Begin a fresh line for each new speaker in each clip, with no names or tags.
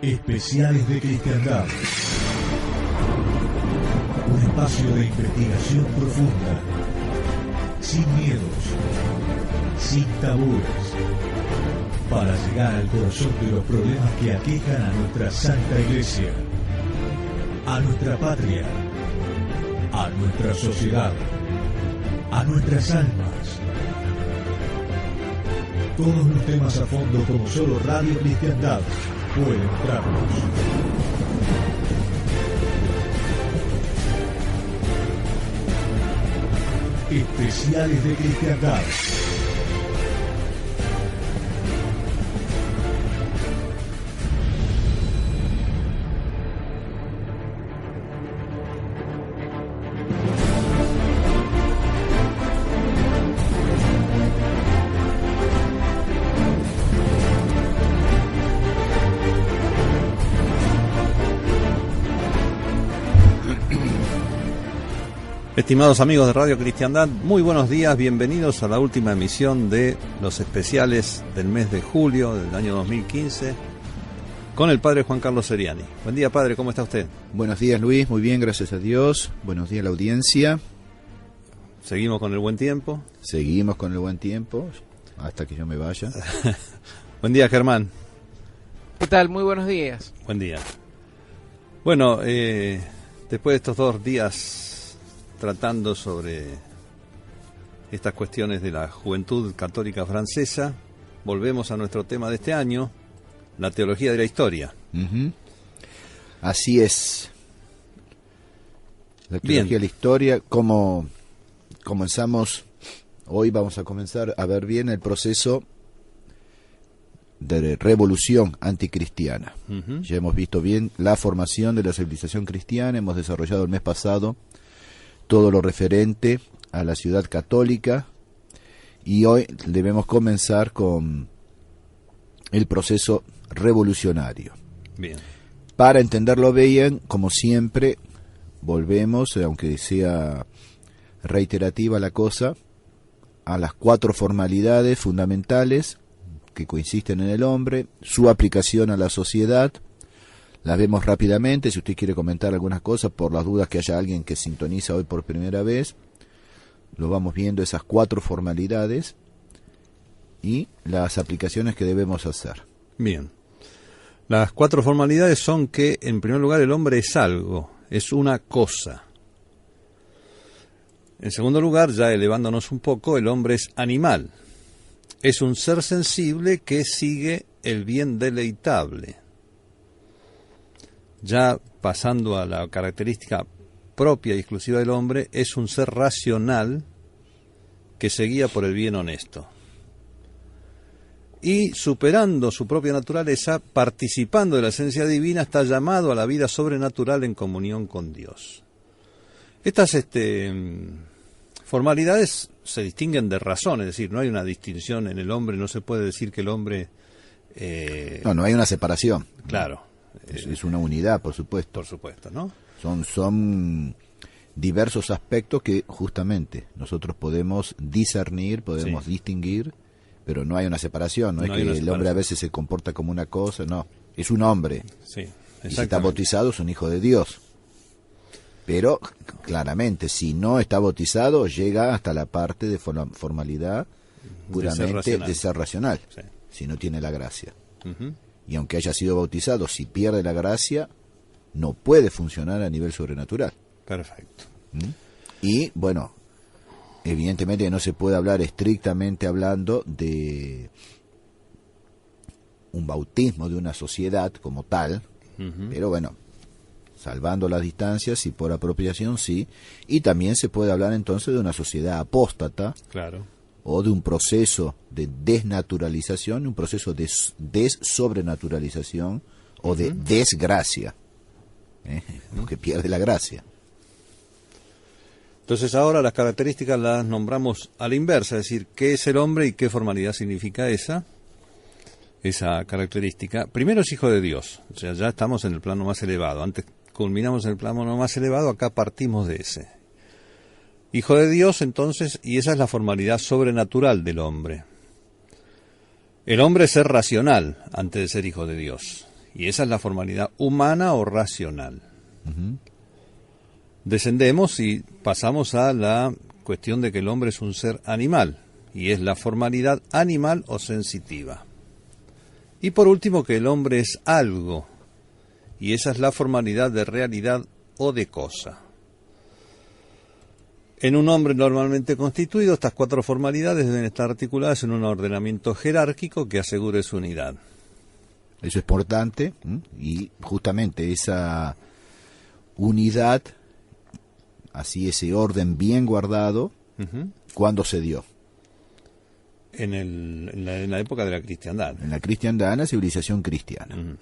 Especiales de Cristiandad. Un espacio de investigación profunda, sin miedos, sin tabúes, para llegar al corazón de los problemas que aquejan a nuestra Santa Iglesia, a nuestra patria, a nuestra sociedad, a nuestras almas. Todos los temas a fondo como solo Radio Cristiandad puede mostrarnos. Especiales de Cristiandad.
Estimados amigos de Radio Cristiandad, muy buenos días, bienvenidos a la última emisión de los especiales del mes de julio del año 2015 con el Padre Juan Carlos Seriani. Buen día, Padre, ¿cómo está usted?
Buenos días, Luis, muy bien, gracias a Dios. Buenos días a la audiencia.
¿Seguimos con el buen tiempo?
Seguimos con el buen tiempo, hasta que yo me vaya.
Buen día, Germán.
¿Qué tal? Muy buenos días.
Buen día. Bueno, después de estos 2 días tratando sobre estas cuestiones de la juventud católica francesa, volvemos a nuestro tema de este año, la teología de la historia.
Uh-huh. Así es. La teología de la historia, como comenzamos, hoy vamos a comenzar a ver bien el proceso de revolución anticristiana. Uh-huh. Ya hemos visto bien la formación de la civilización cristiana, hemos desarrollado el mes pasado todo lo referente a la ciudad católica, y hoy debemos comenzar con el proceso revolucionario.
Bien.
Para entenderlo bien, como siempre, volvemos, aunque sea reiterativa la cosa, a las 4 formalidades fundamentales que coinciden en el hombre, su aplicación a la sociedad. Las vemos rápidamente, si usted quiere comentar algunas cosas, por las dudas que haya alguien que sintoniza hoy por primera vez, lo vamos viendo, esas 4 formalidades y las aplicaciones que debemos hacer.
Bien. Las 4 formalidades son que, en primer lugar, el hombre es algo, es una cosa. En segundo lugar, ya elevándonos un poco, el hombre es animal. Es un ser sensible que sigue el bien deleitable. Ya pasando a la característica propia y exclusiva del hombre, es un ser racional que se guía por el bien honesto. Y superando su propia naturaleza, participando de la esencia divina, está llamado a la vida sobrenatural en comunión con Dios. Estas formalidades se distinguen de razón, es decir, no hay una distinción en el hombre, no se puede decir que el hombre...
No hay una separación.
Claro.
Es una unidad, por supuesto.
Por supuesto, ¿no?
Son diversos aspectos que justamente nosotros podemos discernir, podemos distinguir, pero no hay una separación. No es que el hombre a veces se comporta como una cosa, no. Es un hombre.
Sí,
y si está bautizado es un hijo de Dios. Pero, claramente, si no está bautizado, llega hasta la parte de formalidad puramente de ser racional,
sí.
Si no tiene la gracia.
Uh-huh.
Y aunque haya sido bautizado, si pierde la gracia, no puede funcionar a nivel sobrenatural.
Perfecto.
Y, bueno, evidentemente no se puede hablar estrictamente hablando de un bautismo de una sociedad como tal, pero bueno, salvando las distancias y por apropiación sí, y también se puede hablar entonces de una sociedad apóstata,
claro,
o de un proceso de desnaturalización, un proceso de desobrenaturalización o de desgracia, que pierde la gracia.
Entonces ahora las características las nombramos a la inversa, es decir, ¿qué es el hombre y qué formalidad significa esa característica? Primero es hijo de Dios, o sea, ya estamos en el plano más elevado. Antes culminamos en el plano más elevado, acá partimos de ese. Hijo de Dios, entonces, y esa es la formalidad sobrenatural del hombre. El hombre es ser racional antes de ser hijo de Dios. y esa es la formalidad humana o racional.
Ujú.
Descendemos y pasamos a la cuestión de que el hombre es un ser animal, y es la formalidad animal o sensitiva. Y por último, que el hombre es algo, y esa es la formalidad de realidad o de cosa. En un hombre normalmente constituido, estas cuatro formalidades deben estar articuladas en un ordenamiento jerárquico que asegure su unidad.
Eso es importante, y justamente esa unidad, así ese orden bien guardado, ¿cuándo se dio?
En la época de la cristiandad.
En la cristiandad, en la civilización cristiana.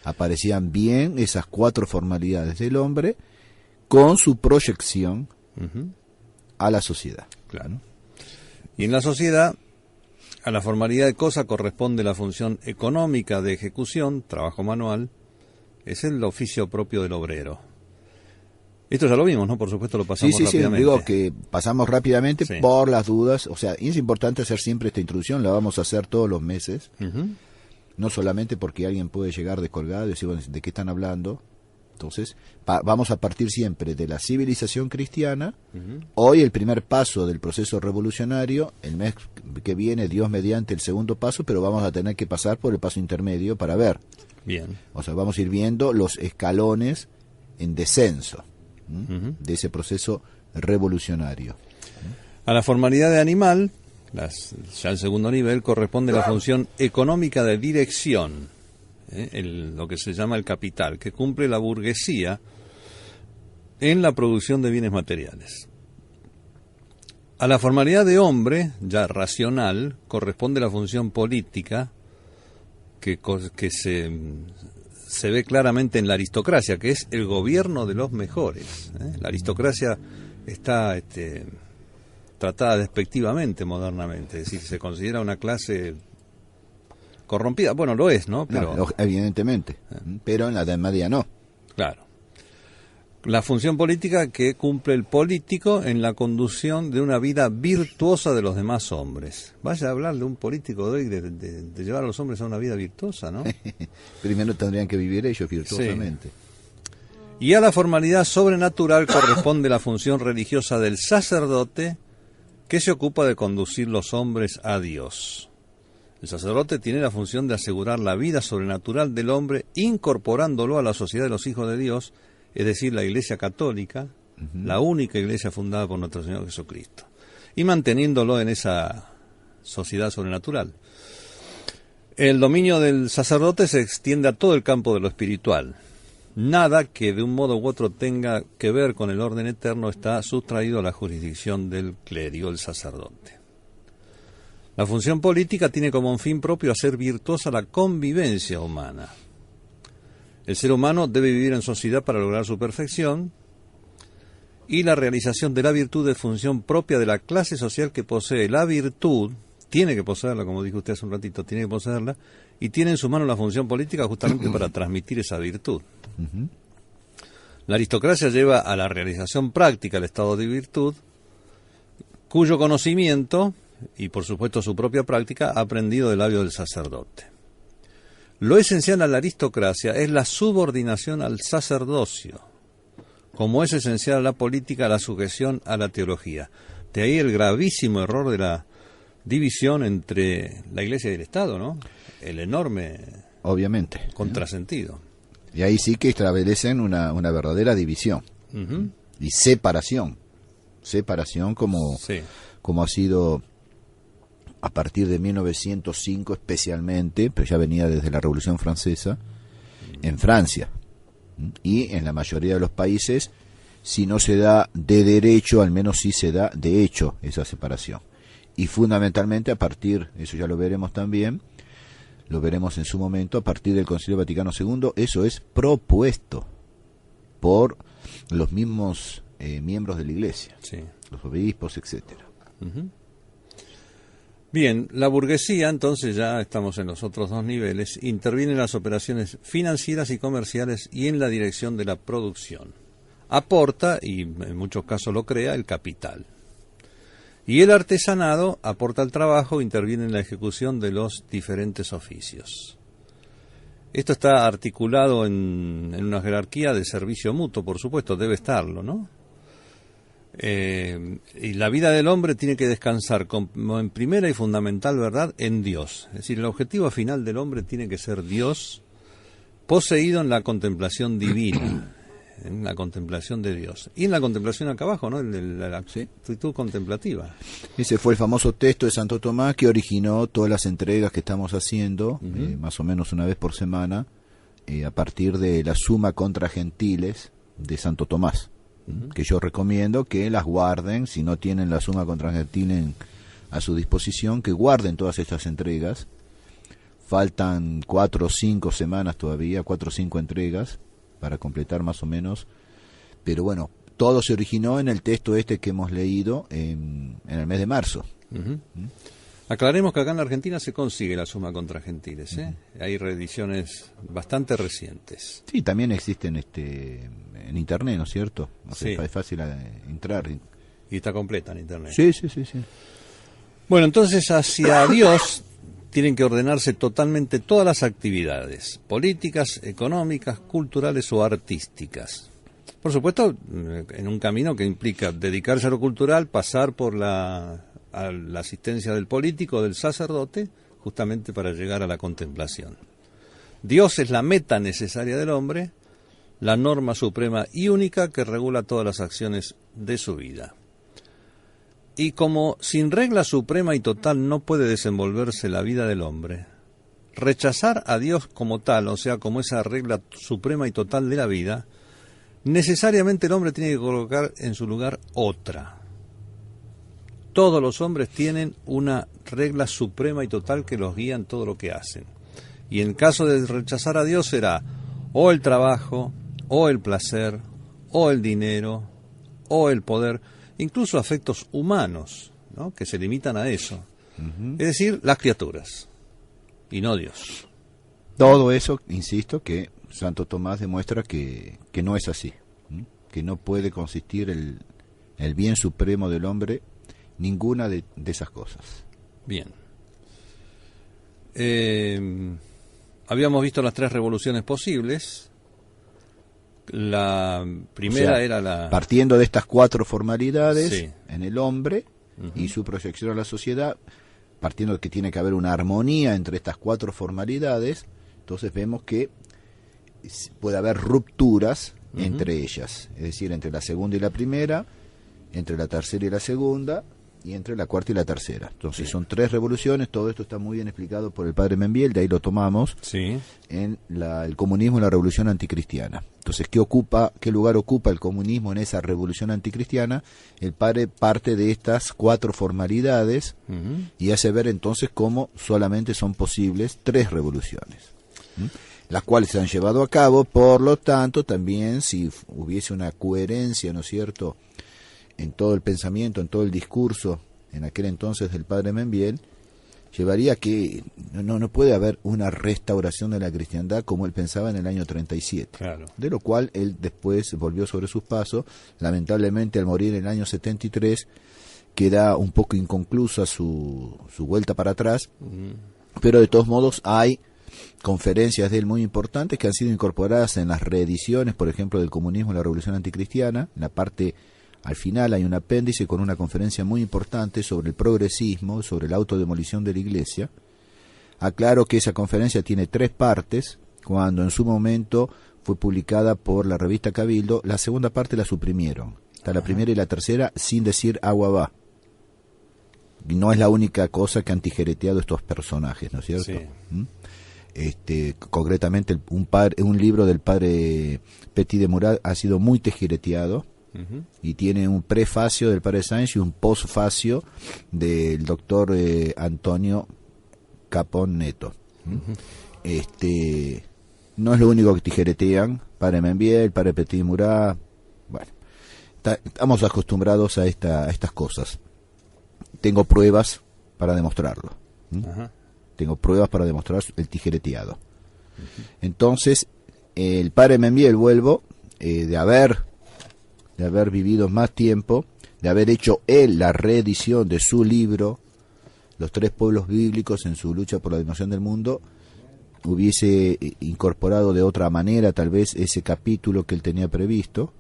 Aparecían bien esas cuatro formalidades del hombre con su proyección a la sociedad.
Claro. Y en la sociedad, a la formalidad de cosa corresponde la función económica de ejecución, trabajo manual, es el oficio propio del obrero. Esto ya lo vimos, ¿no? Por supuesto lo pasamos rápidamente.
Sí, digo que pasamos rápidamente
Sí.
por las dudas. O sea, es importante hacer siempre esta introducción, la vamos a hacer todos los meses. No solamente porque alguien puede llegar descolgado y decir, bueno, ¿de qué están hablando? Entonces, vamos a partir siempre de la civilización cristiana. Hoy el primer paso del proceso revolucionario, el mes que viene, Dios mediante, el segundo paso, pero vamos a tener que pasar por el paso intermedio para ver.
Bien.
O sea, vamos a ir viendo los escalones en descenso de ese proceso revolucionario.
A la formalidad de animal, ya el segundo nivel, corresponde la función económica de dirección, lo que se llama el capital, que cumple la burguesía en la producción de bienes materiales. A la formalidad de hombre, ya racional, corresponde la función política, que se ve claramente en la aristocracia, que es el gobierno de los mejores. La aristocracia está tratada despectivamente modernamente, es decir, se considera una clase corrompida. Bueno, lo es, ¿no? Pero,
No, evidentemente, pero en la Edad Media no.
claro. La función política que cumple el político en la conducción de una vida virtuosa de los demás hombres. Vaya a hablar de un político de hoy, de llevar a los hombres a una vida virtuosa, ¿no?
Primero tendrían que vivir ellos virtuosamente.
Y a la formalidad sobrenatural corresponde la función religiosa del sacerdote, que se ocupa de conducir los hombres a Dios. El sacerdote tiene la función de asegurar la vida sobrenatural del hombre, incorporándolo a la sociedad de los hijos de Dios, es decir, la Iglesia Católica, la única iglesia fundada por nuestro Señor Jesucristo, y manteniéndolo en esa sociedad sobrenatural. El dominio del sacerdote se extiende a todo el campo de lo espiritual. Nada que de un modo u otro tenga que ver con el orden eterno está sustraído a la jurisdicción del clérigo, el sacerdote. La función política tiene como un fin propio hacer virtuosa la convivencia humana. El ser humano debe vivir en sociedad para lograr su perfección, y la realización de la virtud es función propia de la clase social que posee la virtud, tiene que poseerla, como dijo usted hace un ratito, tiene que poseerla, y tiene en su mano la función política justamente para transmitir esa virtud. La aristocracia lleva a la realización práctica el estado de virtud, cuyo conocimiento, y por supuesto su propia práctica, ha aprendido del labio del sacerdote. Lo esencial a la aristocracia es la subordinación al sacerdocio, como es esencial a la política la sujeción a la teología. De ahí el gravísimo error de la división entre la Iglesia y el Estado, ¿no? El enorme,
obviamente,
contrasentido.
Y ahí sí que establecen una verdadera división y separación como ha sido a partir de 1905 especialmente, pero ya venía desde la Revolución Francesa, en Francia. Y en la mayoría de los países, si no se da de derecho, al menos sí se da de hecho esa separación. Y fundamentalmente a partir, eso ya lo veremos también, lo veremos en su momento, a partir del Concilio Vaticano II, eso es propuesto por los mismos miembros de la Iglesia, los obispos, etcétera.
Bien, la burguesía, entonces ya estamos en los otros dos niveles, interviene en las operaciones financieras y comerciales y en la dirección de la producción. Aporta, y en muchos casos lo crea, el capital. Y el artesanado aporta el trabajo, interviene en la ejecución de los diferentes oficios. Esto está articulado en una jerarquía de servicio mutuo, por supuesto, debe estarlo, ¿no? Y la vida del hombre tiene que descansar como en primera y fundamental verdad en Dios. Es decir, el objetivo final del hombre tiene que ser Dios, poseído en la contemplación divina, en la contemplación de Dios. Y en la contemplación acá abajo, ¿no? En la actitud contemplativa.
Ese fue el famoso texto de Santo Tomás que originó todas las entregas que estamos haciendo, más o menos una vez por semana, a partir de la Summa contra Gentiles de Santo Tomás. Que yo recomiendo que las guarden, si no tienen la Summa contra Gentiles a su disposición, que guarden todas estas entregas. Faltan 4 o 5 semanas todavía, 4 o 5 entregas para completar más o menos, pero bueno, todo se originó en el texto este que hemos leído en el mes de marzo.
Aclaremos que acá en la Argentina se consigue la Summa contra Gentiles, ¿eh? Hay reediciones bastante recientes.
Sí, también existen en internet, ¿no es cierto?
Sí.
Es fácil entrar.
Y está completa en internet.
Sí.
Bueno, entonces hacia Dios tienen que ordenarse totalmente todas las actividades, políticas, económicas, culturales o artísticas. Por supuesto, en un camino que implica dedicarse a lo cultural, pasar por la asistencia del político, del sacerdote, justamente para llegar a la contemplación. Dios es la meta necesaria del hombre, la norma suprema y única que regula todas las acciones de su vida. Y como sin regla suprema y total no puede desenvolverse la vida del hombre, rechazar a Dios como tal, o sea, como esa regla suprema y total de la vida, necesariamente el hombre tiene que colocar en su lugar otra. Todos los hombres tienen una regla suprema y total que los guía en todo lo que hacen. Y en caso de rechazar a Dios será o el trabajo, o el placer, o el dinero, o el poder, incluso afectos humanos, ¿no? Que se limitan a eso. Es decir, las criaturas, y no Dios.
Todo eso, insisto, que Santo Tomás demuestra que no es así, que no puede consistir el bien supremo del hombre, ninguna de esas cosas.
Bien. Habíamos visto las 3 revoluciones posibles. La primera era la...
Partiendo de estas 4 formalidades,
sí,
en el hombre y su proyección a la sociedad, partiendo de que tiene que haber una armonía entre estas 4 formalidades, entonces vemos que puede haber rupturas entre ellas, es decir, entre la segunda y la primera, entre la tercera y la segunda, y entre la cuarta y la tercera. Entonces son 3 revoluciones, todo esto está muy bien explicado por el padre Membiel, de ahí lo tomamos, en el comunismo y la revolución anticristiana. Entonces, ¿qué lugar ocupa el comunismo en esa revolución anticristiana? El padre parte de estas 4 formalidades y hace ver entonces cómo solamente son posibles 3 revoluciones, las cuales se han llevado a cabo. Por lo tanto, también si hubiese una coherencia, ¿no es cierto?, en todo el pensamiento, en todo el discurso en aquel entonces del padre Membiel, llevaría que no puede haber una restauración de la cristiandad como él pensaba en el año 37.
Claro.
De lo cual él después volvió sobre sus pasos. Lamentablemente, al morir en el año 73, queda un poco inconclusa su vuelta para atrás, pero de todos modos hay conferencias de él muy importantes que han sido incorporadas en las reediciones, por ejemplo, del comunismo y la revolución anticristiana. En la parte al final hay un apéndice con una conferencia muy importante sobre el progresismo, sobre la autodemolición de la Iglesia. Aclaro que esa conferencia tiene 3 partes, cuando en su momento fue publicada por la revista Cabildo. La segunda parte la suprimieron. Está la primera y la tercera sin decir agua va. Y no es la única cosa que han tijereteado estos personajes, ¿no es cierto? Sí. Concretamente un libro del padre Petit de Murat ha sido muy tijereteado. Y tiene un prefacio del padre Sáenz y un postfacio del doctor Antonio Capón Neto. No es lo único que tijeretean, padre Membiel, padre Petit de Murat. Bueno, estamos acostumbrados a estas cosas. Tengo pruebas para demostrarlo. Tengo pruebas para demostrar el tijereteado. Entonces, el padre Membiel, vuelvo, de haber vivido más tiempo, de haber hecho él la reedición de su libro, Los 3 pueblos bíblicos en su lucha por la dominación del mundo, hubiese incorporado de otra manera tal vez ese capítulo que él tenía previsto.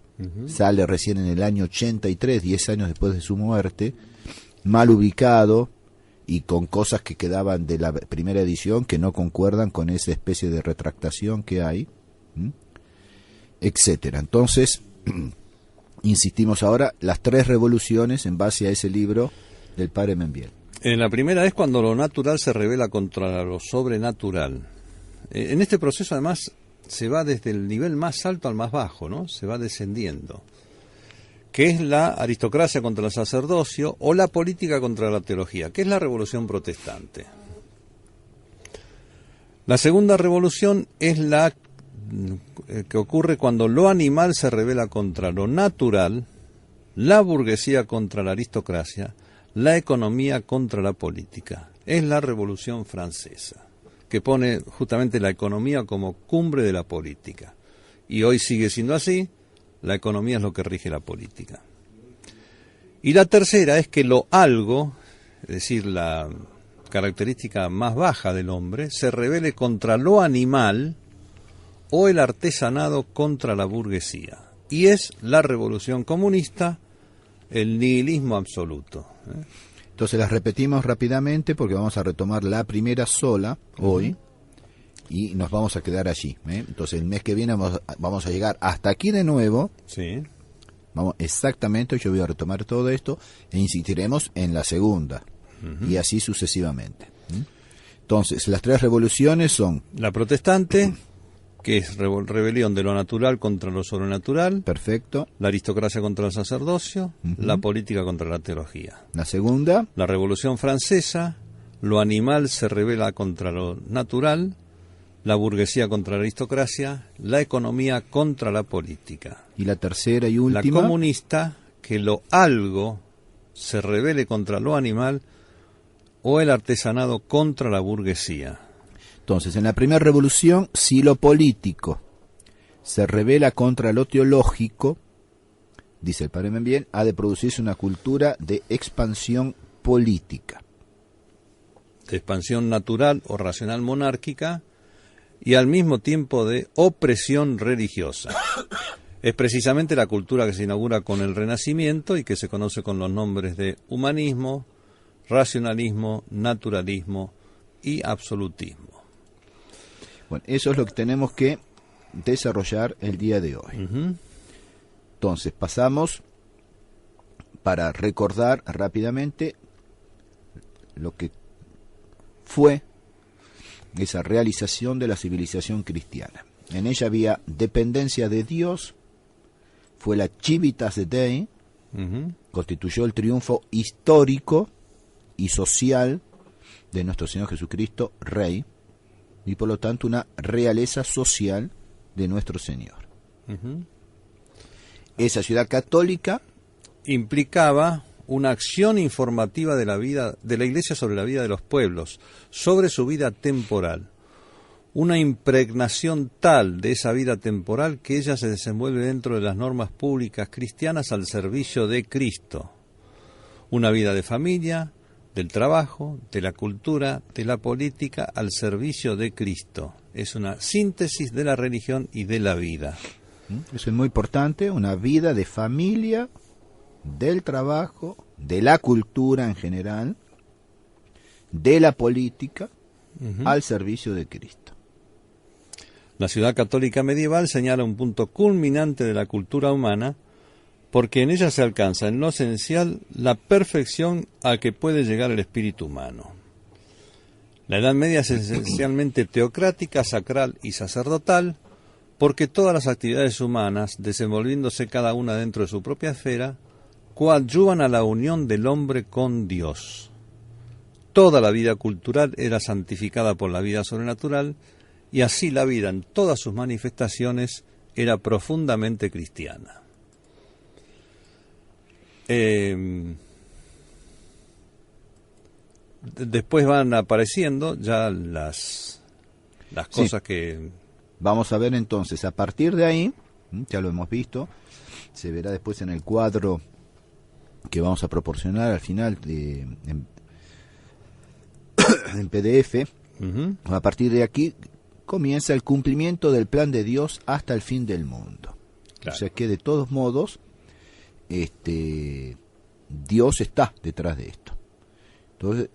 Sale recién en el año 83, 10 años después de su muerte, mal ubicado y con cosas que quedaban de la primera edición que no concuerdan con esa especie de retractación que hay, etcétera. Entonces, insistimos ahora, las 3 revoluciones en base a ese libro del padre Membiel.
La primera es cuando lo natural se revela contra lo sobrenatural. En este proceso, además, se va desde el nivel más alto al más bajo, ¿no? Se va descendiendo. Que es la aristocracia contra el sacerdocio o la política contra la teología, que es la revolución protestante. La segunda revolución es la que ocurre cuando lo animal se revela contra lo natural, la burguesía contra la aristocracia, la economía contra la política. Es la Revolución Francesa, que pone justamente la economía como cumbre de la política. Y hoy sigue siendo así, la economía es lo que rige la política. Y la tercera es que lo algo, es decir, la característica más baja del hombre, se revele contra lo animal o el artesanado contra la burguesía. Y es la revolución comunista, el nihilismo absoluto.
Entonces las repetimos rápidamente porque vamos a retomar la primera sola hoy y nos vamos a quedar allí. Entonces el mes que viene vamos a llegar hasta aquí de nuevo.
Sí.
Vamos, exactamente, yo voy a retomar todo esto e insistiremos en la segunda y así sucesivamente. Entonces las 3 revoluciones son...
La protestante, que es rebelión de lo natural contra lo sobrenatural.
Perfecto.
La aristocracia contra el sacerdocio, la política contra la teología.
La segunda.
La Revolución Francesa, lo animal se revela contra lo natural, la burguesía contra la aristocracia, la economía contra la política.
Y la tercera y última.
La comunista, que lo algo se revele contra lo animal o el artesanado contra la burguesía.
Entonces, en la primera revolución, si lo político se revela contra lo teológico, dice el padre Membiel, ha de producirse una cultura de expansión política.
De expansión natural o racional monárquica y al mismo tiempo de opresión religiosa. Es precisamente la cultura que se inaugura con el Renacimiento y que se conoce con los nombres de humanismo, racionalismo, naturalismo y absolutismo.
Bueno, eso es lo que tenemos que desarrollar el día de hoy. Entonces, pasamos para recordar rápidamente lo que fue esa realización de la civilización cristiana. En ella había dependencia de Dios, fue la Civitas Dei, constituyó el triunfo histórico y social de nuestro Señor Jesucristo, Rey, y por lo tanto una realeza social de nuestro Señor. Esa ciudad católica
implicaba una acción informativa de la vida de la Iglesia sobre la vida de los pueblos, sobre su vida temporal. Una impregnación tal de esa vida temporal que ella se desenvuelve dentro de las normas públicas cristianas al servicio de Cristo. Una vida de familia, del trabajo, de la cultura, de la política, al servicio de Cristo. Es una síntesis de la religión y de la vida.
Eso es muy importante, una vida de familia, del trabajo, de la cultura en general, de la política, al servicio de Cristo.
La ciudad católica medieval señala un punto culminante de la cultura humana, porque en ella se alcanza en lo esencial la perfección a que puede llegar el espíritu humano. La Edad Media es esencialmente teocrática, sacral y sacerdotal, porque todas las actividades humanas, desenvolviéndose cada una dentro de su propia esfera, coadyuvan a la unión del hombre con Dios. Toda la vida cultural era santificada por la vida sobrenatural, y así la vida en todas sus manifestaciones era profundamente cristiana. Después van apareciendo ya las cosas que...
Vamos a ver entonces, a partir de ahí, ya lo hemos visto, se verá después en el cuadro que vamos a proporcionar al final en PDF. A partir de aquí comienza el cumplimiento del plan de Dios hasta el fin del mundo.
Claro.
O sea que de todos modos, Dios está detrás de esto. Entonces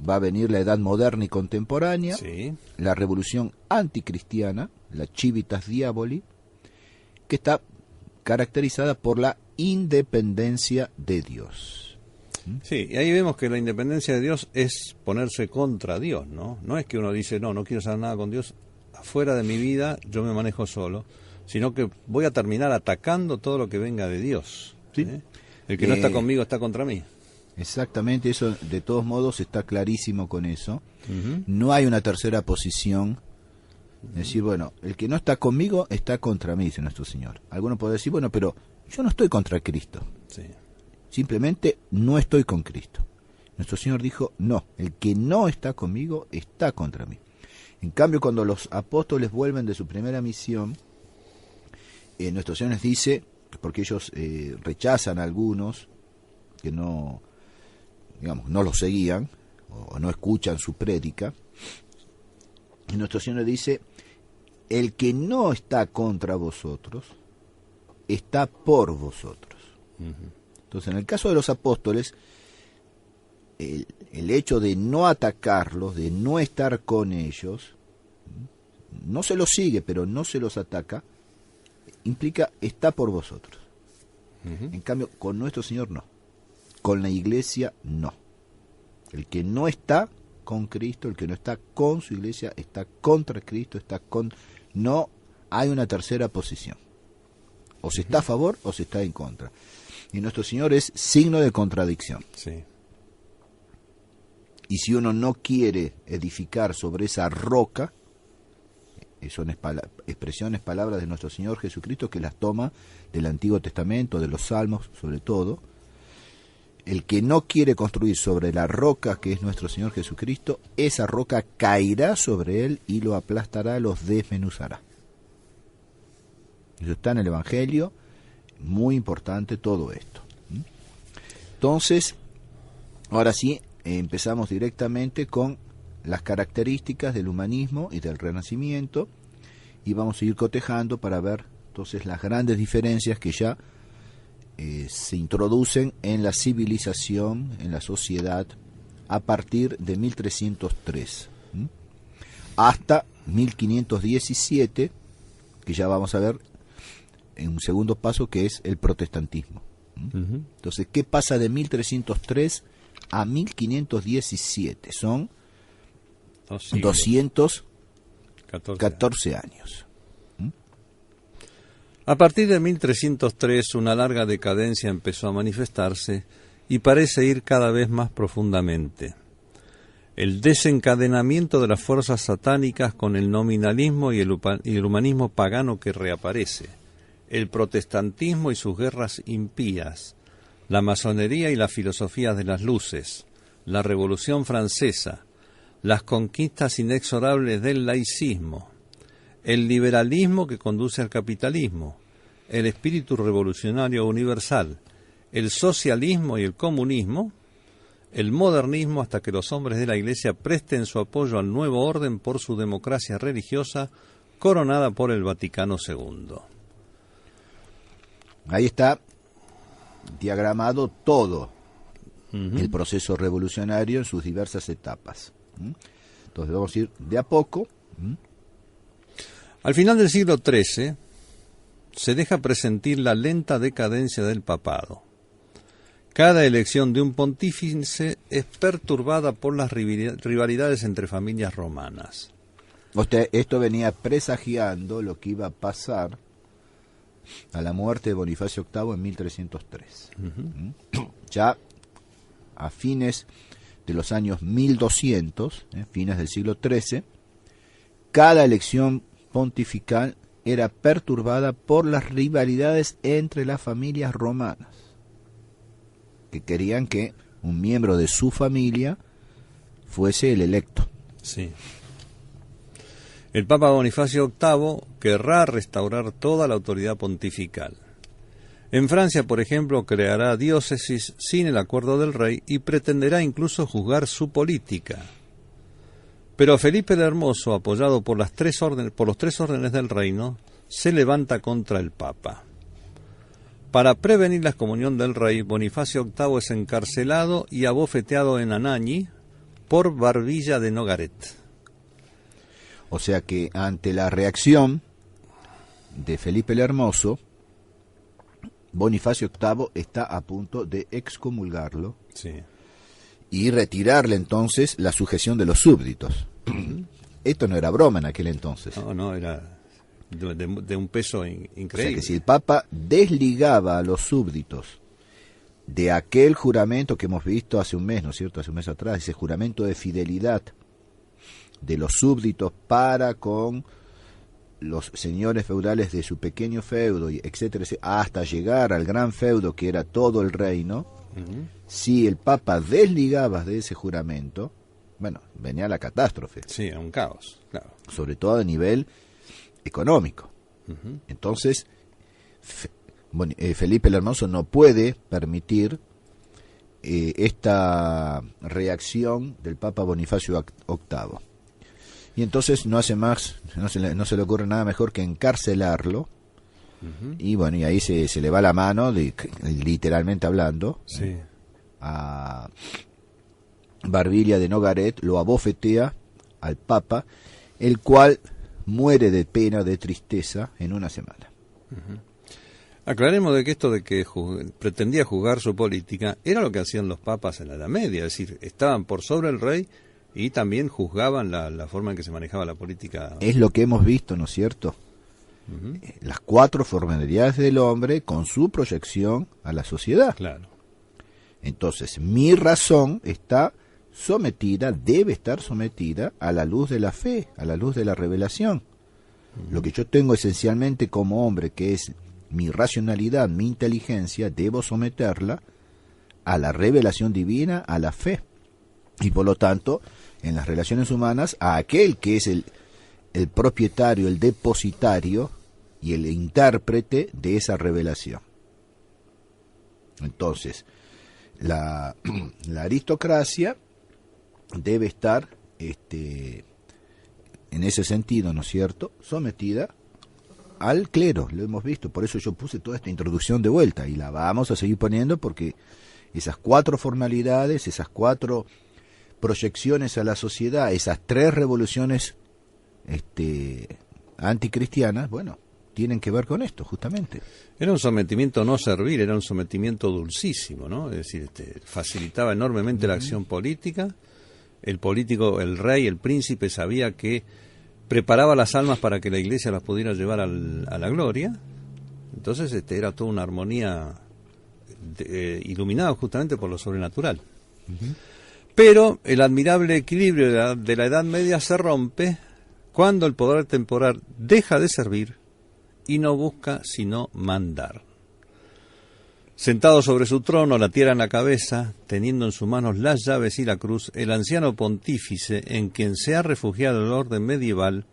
va a venir la edad moderna y contemporánea,
Sí.
la revolución anticristiana, la Civitas Diaboli, que está caracterizada por la independencia de Dios.
Sí, y ahí vemos que la independencia de Dios es ponerse contra Dios, ¿no? No es que uno dice, no quiero saber nada con Dios, afuera de mi vida yo me manejo solo, sino que voy a terminar atacando todo lo que venga de Dios.
Sí.
El que no está conmigo está contra mí.
Exactamente, eso de todos modos está clarísimo con eso.
Ujú.
No hay una tercera posición. Es decir, bueno, el que no está conmigo está contra mí, dice nuestro Señor. Alguno puede decir, bueno, pero yo no estoy contra Cristo.
Sí.
Simplemente no estoy con Cristo. Nuestro Señor dijo, no, el que no está conmigo está contra mí. En cambio, cuando los apóstoles vuelven de su primera misión, nuestro Señor les dice, porque ellos rechazan a algunos que no los seguían o no escuchan su prédica, y nuestro Señor dice, el que no está contra vosotros está por vosotros.
Ujú.
Entonces, en el caso de los apóstoles, el hecho de no atacarlos, de no estar con ellos, no se los sigue, pero no se los ataca, implica está por vosotros.
Ujú.
En cambio, con nuestro Señor no. Con la iglesia no. El que no está con Cristo, el que no está con su iglesia, está contra Cristo, está con... No hay una tercera posición. O se está a favor o se está en contra. Y nuestro Señor es signo de contradicción.
Sí.
Y si uno no quiere edificar sobre esa roca, son expresiones, palabras de nuestro Señor Jesucristo que las toma del Antiguo Testamento, de los Salmos sobre todo. El que no quiere construir sobre la roca que es nuestro Señor Jesucristo, esa roca caerá sobre él y lo aplastará, los desmenuzará. Eso está en el Evangelio, muy importante todo esto. Entonces, ahora sí, empezamos directamente con las características del humanismo y del Renacimiento, y vamos a ir cotejando para ver entonces las grandes diferencias que ya se introducen en la civilización, en la sociedad, a partir de 1303 hasta 1517, que ya vamos a ver en un segundo paso, que es el protestantismo.
Ujú.
Entonces, ¿qué pasa de 1303 a 1517? Son 214 años.
A partir de 1303, una larga decadencia empezó a manifestarse y parece ir cada vez más profundamente. El desencadenamiento de las fuerzas satánicas con el nominalismo y el humanismo pagano que reaparece, el protestantismo y sus guerras impías, la masonería y las filosofías de las luces, la Revolución Francesa, las conquistas inexorables del laicismo, el liberalismo que conduce al capitalismo, el espíritu revolucionario universal, el socialismo y el comunismo, el modernismo, hasta que los hombres de la Iglesia presten su apoyo al nuevo orden por su democracia religiosa, coronada por el Vaticano II.
Ahí está diagramado todo el proceso revolucionario en sus diversas etapas. Entonces vamos a ir de a poco.
Al final del siglo XIII se deja presentir la lenta decadencia del papado. Cada elección de un pontífice es perturbada por las rivalidades entre familias romanas.
Esto venía presagiando lo que iba a pasar a la muerte de Bonifacio VIII en 1303. Ya a fines de los años 1200, fines del siglo XIII, cada elección pontifical era perturbada por las rivalidades entre las familias romanas, que querían que un miembro de su familia fuese el electo.
Sí. El Papa Bonifacio VIII querrá restaurar toda la autoridad pontifical. En Francia, por ejemplo, creará diócesis sin el acuerdo del rey y pretenderá incluso juzgar su política. Pero Felipe el Hermoso, apoyado por los tres órdenes del reino, se levanta contra el Papa. Para prevenir la excomunión del rey, Bonifacio VIII es encarcelado y abofeteado en Anagni por Barbilla de Nogaret.
O sea que ante la reacción de Felipe el Hermoso, Bonifacio VIII está a punto de excomulgarlo,
Sí.
y retirarle entonces la sujeción de los súbditos. Esto no era broma en aquel entonces.
No, era de un peso increíble.
O sea que si el Papa desligaba a los súbditos de aquel juramento que hemos visto hace un mes, ¿no es cierto?, hace un mes atrás, ese juramento de fidelidad de los súbditos para con los señores feudales de su pequeño feudo, etcétera, hasta llegar al gran feudo que era todo el reino. Si el Papa desligaba de ese juramento, bueno, venía la catástrofe.
Sí, era un caos, claro.
Sobre todo a nivel económico. Entonces, Felipe el Hermoso no puede permitir esta reacción del Papa Bonifacio VIII. Y entonces no hace más, no se le ocurre nada mejor que encarcelarlo. Y bueno, y ahí se le va la mano, literalmente hablando,
Sí.
a Barbilla de Nogaret, lo abofetea al Papa, el cual muere de pena, de tristeza, en una semana.
Aclaremos de que esto de que pretendía juzgar su política era lo que hacían los papas en la Edad Media, es decir, estaban por sobre el rey y también juzgaban la forma en que se manejaba la política.
Es lo que hemos visto, ¿no es cierto? Las cuatro formalidades del hombre con su proyección a la sociedad.
Claro.
Entonces, mi razón está sometida, debe estar sometida a la luz de la fe, a la luz de la revelación. Lo que yo tengo esencialmente como hombre, que es mi racionalidad, mi inteligencia, debo someterla a la revelación divina, a la fe. Y por lo tanto, en las relaciones humanas, a aquel que es el propietario, el depositario y el intérprete de esa revelación. Entonces, la aristocracia debe estar en ese sentido, ¿no es cierto?, sometida al clero, lo hemos visto, por eso yo puse toda esta introducción de vuelta y la vamos a seguir poniendo porque esas cuatro formalidades, esas cuatro proyecciones a la sociedad, esas tres revoluciones anticristianas, bueno, tienen que ver con esto, justamente.
Era un sometimiento no servil, era un sometimiento dulcísimo, ¿no? Es decir, facilitaba enormemente la acción política. El político, el rey, el príncipe sabía que preparaba las almas para que la iglesia las pudiera llevar a la gloria. Entonces era toda una armonía iluminada justamente por lo sobrenatural. Pero el admirable equilibrio de la Edad Media se rompe cuando el poder temporal deja de servir y no busca sino mandar. Sentado sobre su trono, la tierra en la cabeza, teniendo en sus manos las llaves y la cruz, el anciano pontífice, en quien se ha refugiado el orden medieval,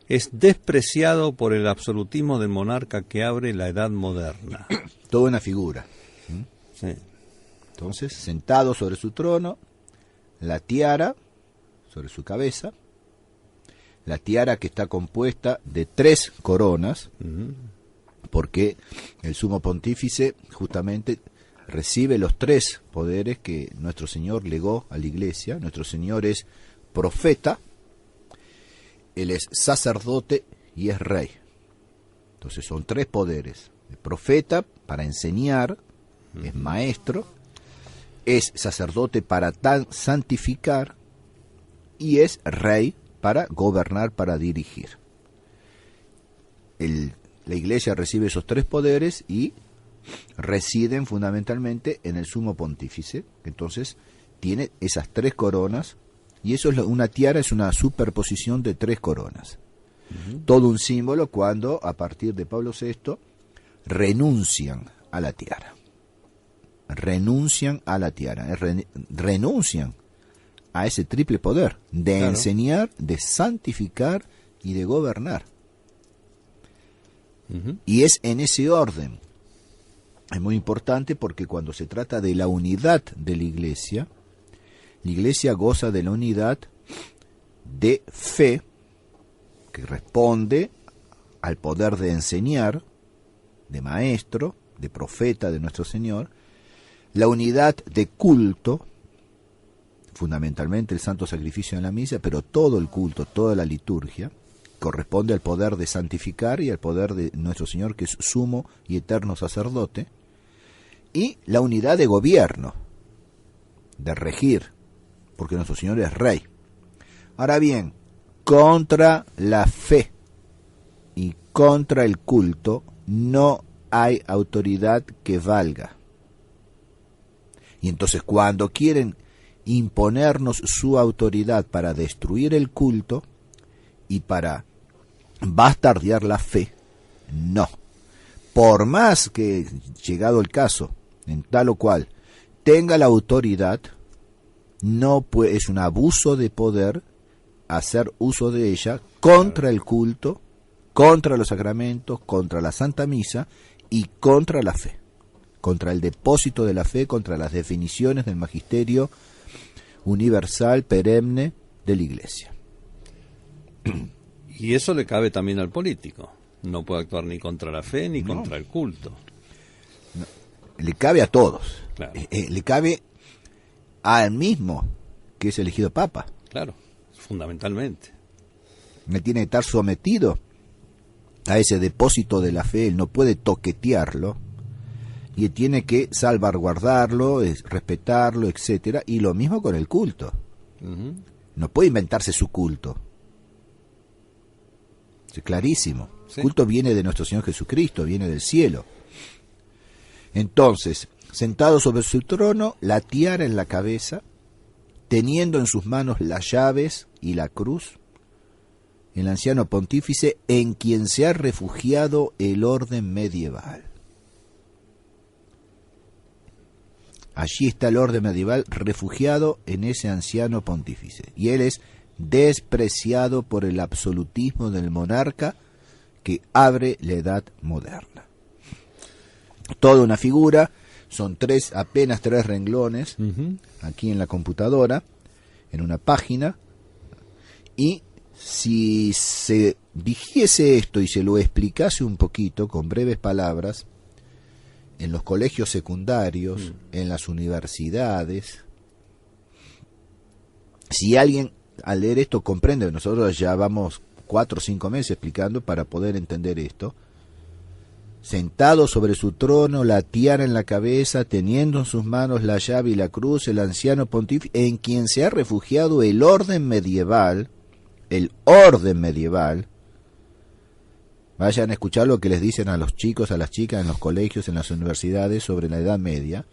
es despreciado por el absolutismo del monarca que abre la edad moderna.
Toda una figura.
Sí.
Entonces, sentado sobre su trono, la tiara sobre su cabeza, la tiara que está compuesta de 3 coronas, porque el sumo pontífice justamente recibe los 3 poderes que nuestro Señor legó a la Iglesia. Nuestro Señor es profeta, Él es sacerdote y es rey. Entonces son 3 poderes. El profeta para enseñar, es maestro, es sacerdote para santificar y es rey para gobernar, para dirigir. La Iglesia recibe esos 3 poderes y residen fundamentalmente en el sumo pontífice, que entonces tiene esas 3 coronas, y eso es una tiara, es una superposición de 3 coronas. Todo un símbolo cuando, a partir de Pablo VI, renuncian a la tiara. Renuncian a la tiara, renuncian a ese triple poder de enseñar, de santificar y de gobernar. Y es en ese orden. Es muy importante porque cuando se trata de la unidad de la Iglesia goza de la unidad de fe, que responde al poder de enseñar, de maestro, de profeta de nuestro Señor, la unidad de culto, fundamentalmente el santo sacrificio en la misa, pero todo el culto, toda la liturgia, corresponde al poder de santificar y al poder de nuestro Señor, que es sumo y eterno sacerdote, y la unidad de gobierno, de regir, porque nuestro Señor es rey. Ahora bien, contra la fe y contra el culto no hay autoridad que valga. Y entonces cuando quieren imponernos su autoridad para destruir el culto y para bastardear la fe, no. Por más que, llegado el caso, en tal o cual, tenga la autoridad, no puede, es un abuso de poder hacer uso de ella contra el culto, contra los sacramentos, contra la Santa Misa y contra la fe, contra el depósito de la fe, contra las definiciones del magisterio universal, perenne de la Iglesia.
Y eso le cabe también al político. No puede actuar ni contra la fe ni contra el culto.
No, le cabe a todos.
Claro.
Le cabe al mismo que es elegido papa.
Claro, fundamentalmente.
Él tiene que estar sometido a ese depósito de la fe, él no puede toquetearlo, y él tiene que salvaguardarlo, respetarlo, etcétera, y lo mismo con el culto.
Uh-huh.
No puede inventarse su culto. Es clarísimo.
Sí.
El culto viene de nuestro Señor Jesucristo, viene del cielo. Entonces, sentado sobre su trono, la tiara en la cabeza, teniendo en sus manos las llaves y la cruz, el anciano pontífice en quien se ha refugiado el orden medieval. Allí está el orden medieval refugiado en ese anciano pontífice. Y él es despreciado por el absolutismo del monarca que abre la edad moderna. Toda una figura, son apenas tres renglones, aquí en la computadora, en una página, y si se dijese esto y se lo explicase un poquito, con breves palabras, en los colegios secundarios, en las universidades, si alguien al leer esto comprende, nosotros ya vamos 4 o 5 meses explicando para poder entender esto, sentado sobre su trono, la tiara en la cabeza, teniendo en sus manos la llave y la cruz, el anciano pontífice, en quien se ha refugiado el orden medieval, vayan a escuchar lo que les dicen a los chicos, a las chicas, en los colegios, en las universidades, sobre la Edad Media,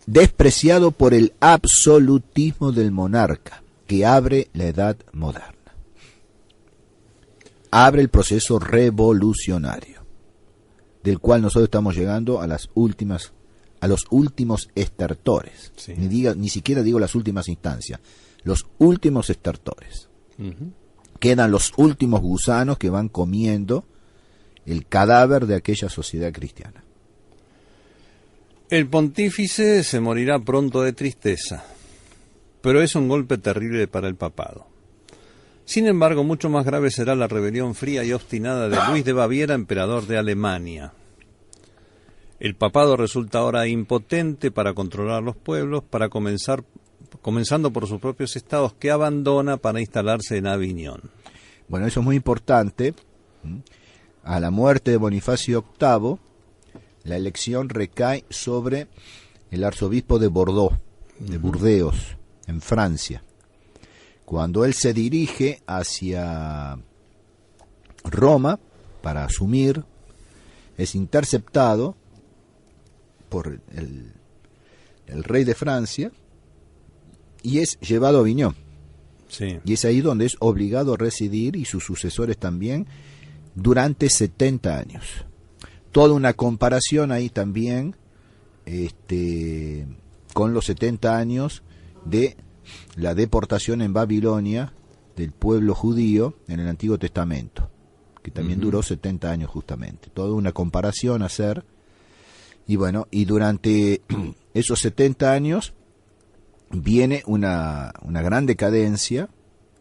despreciado por el absolutismo del monarca, que abre la Edad Moderna. Abre el proceso revolucionario, del cual nosotros estamos llegando a los últimos estertores. Sí. Ni siquiera digo las últimas instancias, los últimos estertores. Quedan los últimos gusanos que van comiendo el cadáver de aquella sociedad cristiana.
El pontífice se morirá pronto de tristeza, pero es un golpe terrible para el papado. Sin embargo, mucho más grave será la rebelión fría y obstinada de Luis de Baviera, emperador de Alemania. El papado resulta ahora impotente para controlar los pueblos, comenzando por sus propios estados, que abandona para instalarse en Aviñón.
Bueno, eso es muy importante. A la muerte de Bonifacio VIII, la elección recae sobre el arzobispo de Bordeaux, de Burdeos, en Francia. Cuando él se dirige hacia Roma para asumir, es interceptado por el rey de Francia y es llevado a Aviñón.
Sí.
Y es ahí donde es obligado a residir, y sus sucesores también, durante 70 años. Toda una comparación ahí también con los 70 años de la deportación en Babilonia del pueblo judío en el Antiguo Testamento, que también duró 70 años justamente. Toda una comparación a hacer. Y bueno, y durante esos 70 años viene una gran decadencia,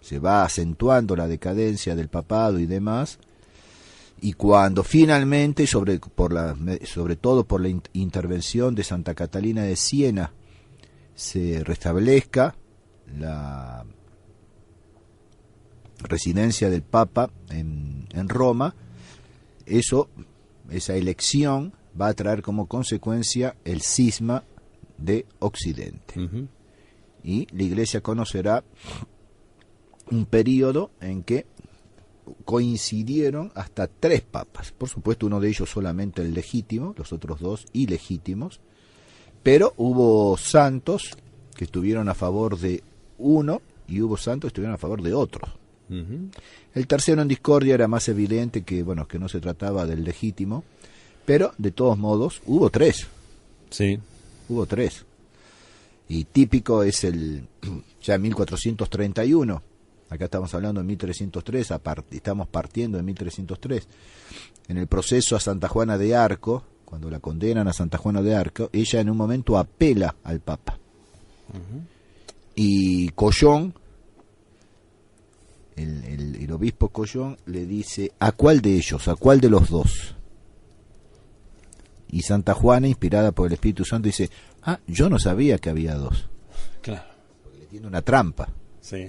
se va acentuando la decadencia del papado y demás, y cuando finalmente, sobre todo por la intervención de Santa Catalina de Siena, se restablezca la residencia del Papa en Roma, esa elección va a traer como consecuencia el cisma de Occidente. Uh-huh. Y la Iglesia conocerá un periodo en que coincidieron hasta 3 papas. Por supuesto, uno de ellos solamente el legítimo, los otros 2 ilegítimos, pero hubo santos que estuvieron a favor de uno y hubo santos que estuvieron a favor de otros. Uh-huh. El tercero en discordia era más evidente que no se trataba del legítimo, pero de todos modos hubo 3.
Sí.
Hubo 3. Y típico es ya 1431. Acá estamos hablando de 1303, estamos partiendo de 1303. En el proceso a Santa Juana de Arco, cuando la condenan a Santa Juana de Arco, ella en un momento apela al Papa. Uh-huh. Y Collón, el obispo Collón, le dice: ¿a cuál de ellos? ¿A cuál de los 2? Y Santa Juana, inspirada por el Espíritu Santo, dice: yo no sabía que había 2.
Claro.
Porque le tiene una trampa.
Sí.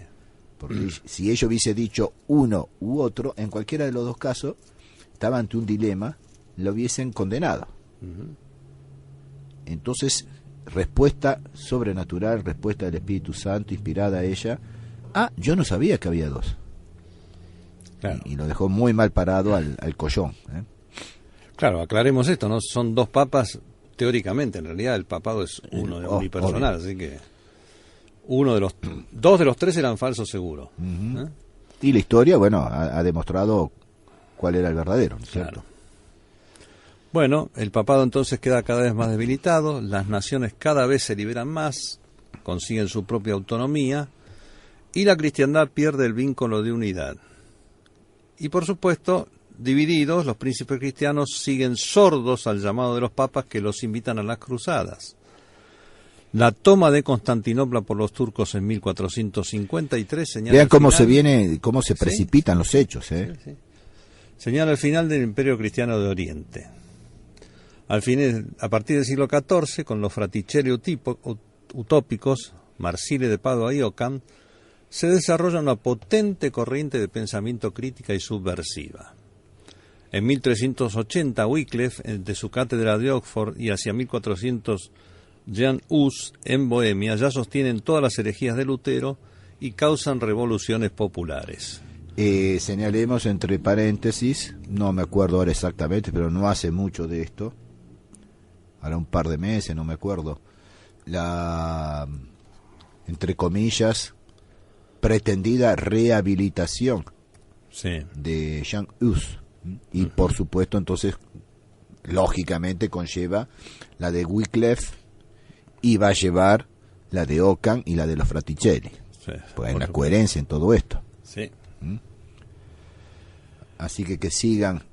Porque si ella hubiese dicho uno u otro, en cualquiera de los 2 casos, estaba ante un dilema, lo hubiesen condenado. Uh-huh. Entonces, respuesta sobrenatural, respuesta del Espíritu Santo, inspirada a ella: yo no sabía que había 2. Claro. Y lo dejó muy mal parado al Collón.
Claro, aclaremos esto, ¿no? Son 2 papas, teóricamente, en realidad el papado es uno de unipersonal, así que 2 de los 3 eran falsos seguro. Uh-huh.
Y la historia, ha demostrado cuál era el verdadero, ¿cierto?
Claro. Bueno, el papado entonces queda cada vez más debilitado, las naciones cada vez se liberan más, consiguen su propia autonomía, y la cristiandad pierde el vínculo de unidad. Y por supuesto, divididos, los príncipes cristianos siguen sordos al llamado de los papas que los invitan a las cruzadas. La toma de Constantinopla por los turcos en 1453 señala...
Vean cómo se precipitan los hechos.
Sí. Señala el final del Imperio Cristiano de Oriente. A partir del siglo XIV, con los fraticelli utópicos, Marsile de Padua y Ockham, se desarrolla una potente corriente de pensamiento crítica y subversiva. En 1380, Wycliffe, de su cátedra de Oxford, y hacia 1400, Jan Hus, en Bohemia, ya sostienen todas las herejías de Lutero y causan revoluciones populares.
Señalemos entre paréntesis, no me acuerdo ahora exactamente, pero no hace mucho de esto, ahora un par de meses, no me acuerdo, la, entre comillas, pretendida rehabilitación de Jan Hus. Y por supuesto, entonces, lógicamente conlleva la de Wycliffe y va a llevar la de Ockham y la de los Fraticelli. Sí, pues hay una coherencia en todo esto.
Sí.
Así que sigan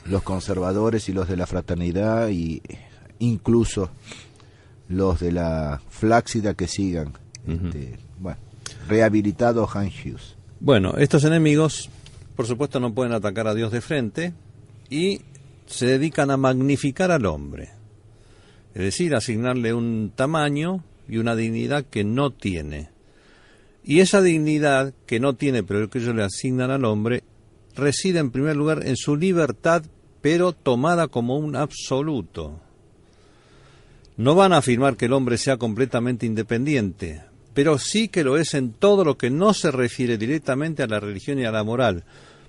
los conservadores y los de la fraternidad, y incluso los de la Flácida, que sigan. Rehabilitado Jan Hus.
Bueno, estos enemigos, por supuesto, no pueden atacar a Dios de frente y se dedican a magnificar al hombre, es decir, asignarle un tamaño y una dignidad que no tiene. Y esa dignidad que no tiene, pero que ellos le asignan al hombre, reside en primer lugar en su libertad, pero tomada como un absoluto. No van a afirmar que el hombre sea completamente independiente, pero sí que lo es en todo lo que no se refiere directamente a la religión y a la moral.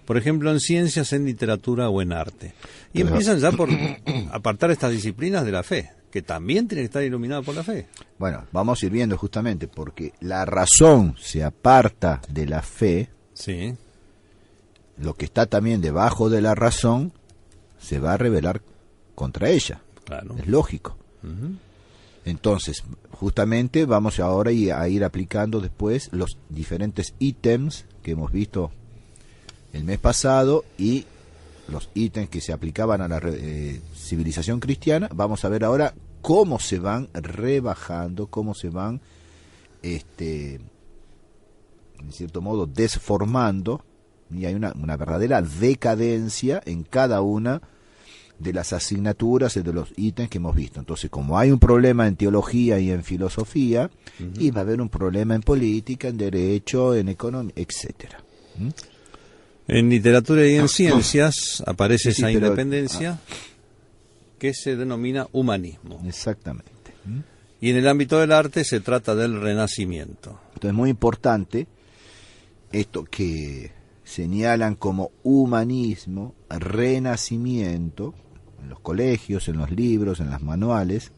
Por ejemplo, en ciencias, en literatura o en arte. Y empiezan ya por apartar estas disciplinas de la fe, que también tienen que estar iluminadas por la fe.
Bueno, vamos a ir viendo justamente, porque la razón se aparta de la fe.
Sí.
Lo que está también debajo de la razón se va a rebelar contra ella.
Claro.
Es lógico. Uh-huh. Entonces, justamente vamos ahora a ir aplicando después los diferentes ítems que hemos visto el mes pasado y los ítems que se aplicaban a la civilización cristiana. Vamos a ver ahora cómo se van rebajando, cómo se van, en cierto modo, desformando, y hay una verdadera decadencia en cada una de las asignaturas y de los ítems que hemos visto. Entonces, como hay un problema en teología y en filosofía, y va a haber un problema en política, en derecho, en economía, etcétera.
En literatura y en ciencias aparece
Sí,
esa
pero-
independencia que se denomina humanismo.
Exactamente.
Y en el ámbito del arte se trata del renacimiento.
Entonces es muy importante esto que señalan como humanismo, renacimiento, en los colegios, en los libros, en los manuales,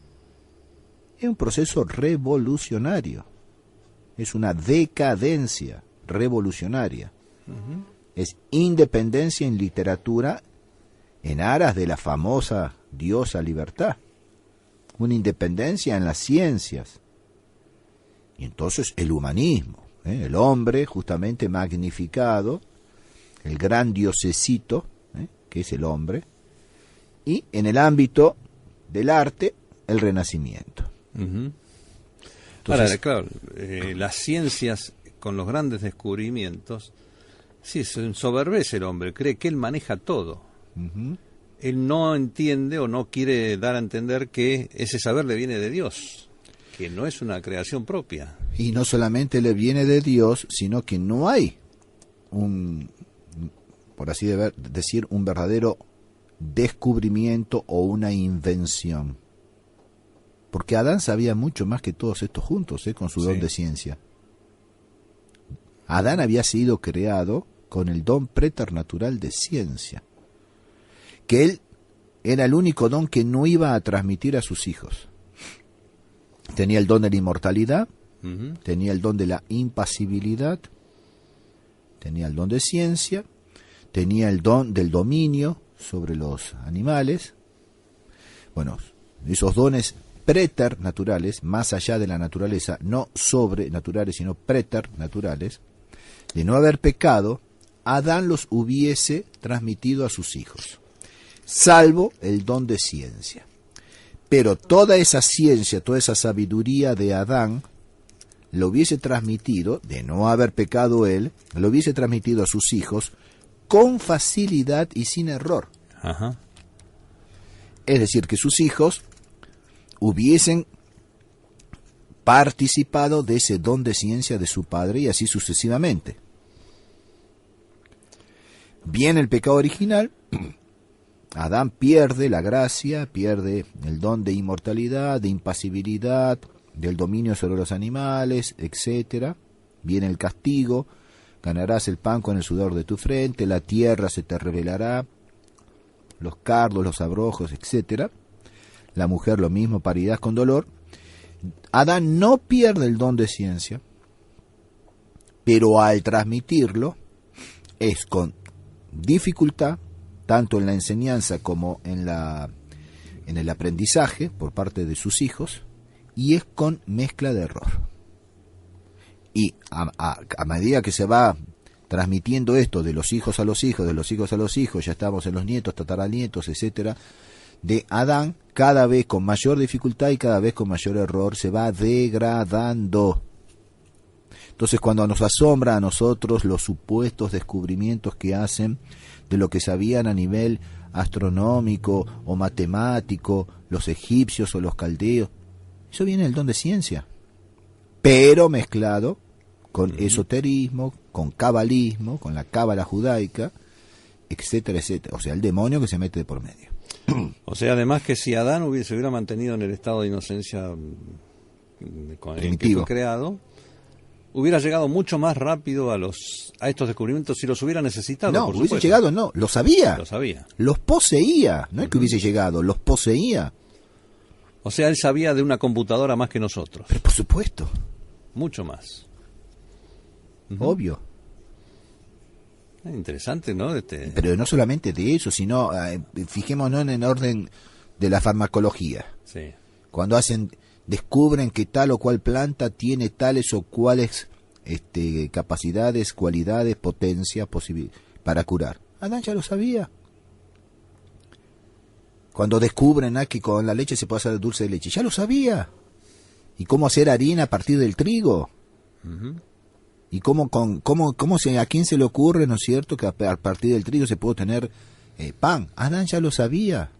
es un proceso revolucionario, es una decadencia revolucionaria, es independencia en literatura en aras de la famosa diosa libertad, una independencia en las ciencias, y entonces el humanismo, el hombre justamente magnificado, el gran diosecito, que es el hombre, y en el ámbito del arte, el renacimiento.
Ujú.
Entonces-
Ahora, claro, las ciencias con los grandes descubrimientos, sí, se ensoberbece el hombre, cree que él maneja todo.
Ujú.
Él no entiende o no quiere dar a entender que ese saber le viene de Dios, que no es una creación propia.
Y no solamente le viene de Dios, sino que no hay por así decir, un verdadero descubrimiento o una invención. Porque Adán sabía mucho más que todos estos juntos, con su don
Sí.
de ciencia. Adán había sido creado con el don preternatural de ciencia, que él era el único don que no iba a transmitir a sus hijos. Tenía el don de la inmortalidad,
Ujú.
tenía el don de la impasibilidad, tenía el don de ciencia, tenía el don del dominio sobre los animales. Bueno, esos dones preternaturales, más allá de la naturaleza, no sobrenaturales, sino preternaturales, de no haber pecado, Adán los hubiese transmitido a sus hijos, salvo el don de ciencia. Pero toda esa ciencia, toda esa sabiduría de Adán, lo hubiese transmitido, de no haber pecado él, lo hubiese transmitido a sus hijos con facilidad y sin error.
Ajá.
Es decir, que sus hijos hubiesen participado de ese don de ciencia de su padre y así sucesivamente. Viene el pecado original, Adán pierde la gracia, pierde el don de inmortalidad, de impasibilidad, del dominio sobre los animales, etcétera. Viene el castigo, ganarás el pan con el sudor de tu frente, la tierra se te revelará, los cardos, los abrojos, etcétera. La mujer lo mismo, parirás con dolor. Adán no pierde el don de ciencia, pero al transmitirlo es con dificultad, tanto en la enseñanza como en el aprendizaje por parte de sus hijos, y es con mezcla de error. Y a medida que se va transmitiendo esto de los hijos a los hijos, de los hijos a los hijos, ya estamos en los nietos, tataranietos, etcétera, de Adán, cada vez con mayor dificultad y cada vez con mayor error, se va degradando. Entonces, cuando nos asombra a nosotros los supuestos descubrimientos que hacen de lo que sabían a nivel astronómico o matemático los egipcios o los caldeos, eso viene del don de ciencia, pero mezclado con esoterismo, con cabalismo, con la cábala judaica, etcétera, etcétera. O sea, el demonio que se mete de por medio.
O sea, además que si Adán se hubiera mantenido en el estado de inocencia con el que
Primitivo.
fue creado, hubiera llegado mucho más rápido a estos descubrimientos si los hubiera necesitado.
No,
por
hubiese
supuesto.
llegado, no, lo sabía,
Lo sabía.
los poseía, no es que hubiese llegado, los poseía,
O sea, él sabía de una computadora más que nosotros.
pero por supuesto,
Mucho más.
obvio.
Interesante, ¿no?
Pero no solamente de eso, sino fijémonos en el orden de la farmacología.
Sí.
Cuando descubren que tal o cual planta tiene tales o cuales capacidades, cualidades, potencia para curar. Adán ya lo sabía. Cuando descubren que con la leche se puede hacer dulce de leche, ya lo sabía. ¿Y cómo hacer harina a partir del trigo? ¿Y cómo a quién se le ocurre, ¿no es cierto?, que a partir del trigo se puede tener pan? Adán ya lo sabía.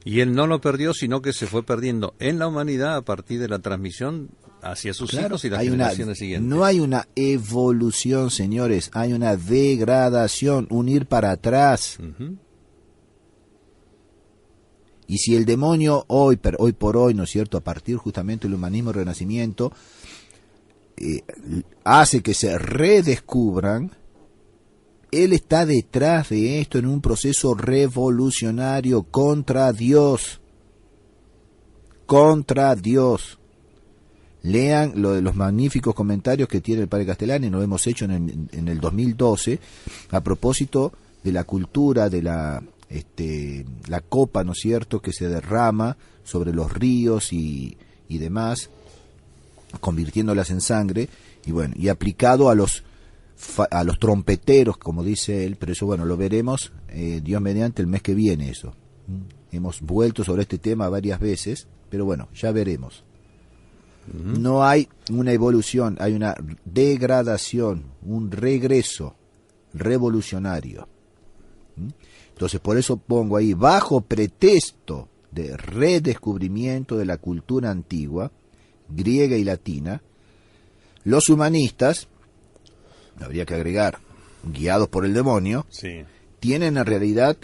Y él no lo perdió, sino que se fue perdiendo en la humanidad a partir de la transmisión hacia sus hijos y las generaciones siguientes.
No hay una evolución, señores, hay una degradación, un ir para atrás. Y si el demonio hoy por hoy, ¿no es cierto?, a partir justamente del humanismo renacimiento, hace que se redescubran, él está detrás de esto en un proceso revolucionario contra Dios. Contra Dios. Lean lo de los magníficos comentarios que tiene el padre Castellani, lo hemos hecho en el 2012, a propósito de la cultura, de la copa, ¿no es cierto?, que se derrama sobre los ríos y demás, convirtiéndolas en sangre, y bueno, y aplicado a los trompeteros, como dice él, pero eso, bueno, lo veremos, Dios mediante, el mes que viene eso. Hemos vuelto sobre este tema varias veces, pero bueno, ya veremos. No hay una evolución, hay una degradación, un regreso revolucionario. Entonces, por eso pongo ahí, bajo pretexto de redescubrimiento de la cultura antigua, griega y latina, los humanistas, habría que agregar, guiados por el demonio,
sí,
tienen en realidad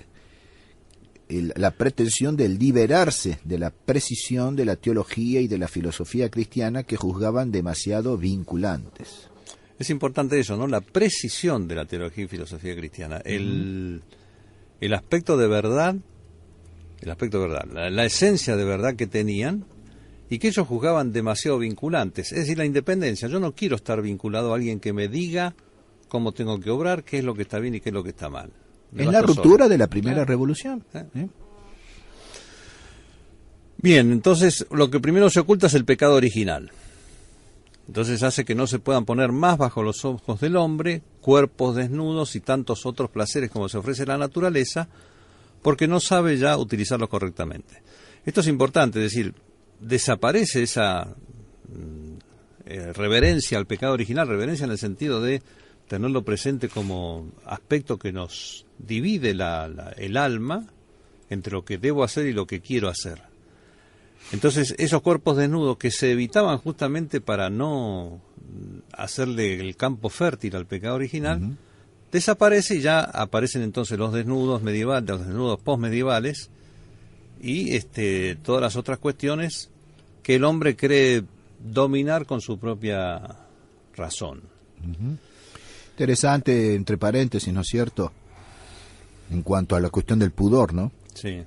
la pretensión de liberarse de la precisión de la teología y de la filosofía cristiana que juzgaban demasiado vinculantes.
Es importante eso, ¿no? La precisión de la teología y filosofía cristiana, el aspecto de verdad, la esencia de verdad que tenían, y que ellos juzgaban demasiado vinculantes. Es decir, la independencia. Yo no quiero estar vinculado a alguien que me diga cómo tengo que obrar, qué es lo que está bien y qué es lo que está mal.
Es la ruptura de la primera revolución.
Bien, entonces lo que primero se oculta es el pecado original. Entonces hace que no se puedan poner más bajo los ojos del hombre cuerpos desnudos y tantos otros placeres como se ofrece la naturaleza, porque no sabe ya utilizarlos correctamente. Esto es importante, es decir, desaparece esa reverencia al pecado original, reverencia en el sentido de tenerlo presente como aspecto que nos divide el alma entre lo que debo hacer y lo que quiero hacer. Entonces, esos cuerpos desnudos que se evitaban justamente para no hacerle el campo fértil al pecado original, desaparece y ya aparecen entonces los desnudos medievales, los desnudos postmedievales y todas las otras cuestiones que el hombre cree dominar con su propia razón.
Interesante, entre paréntesis, ¿no es cierto?, en cuanto a la cuestión del pudor, ¿no?
Sí.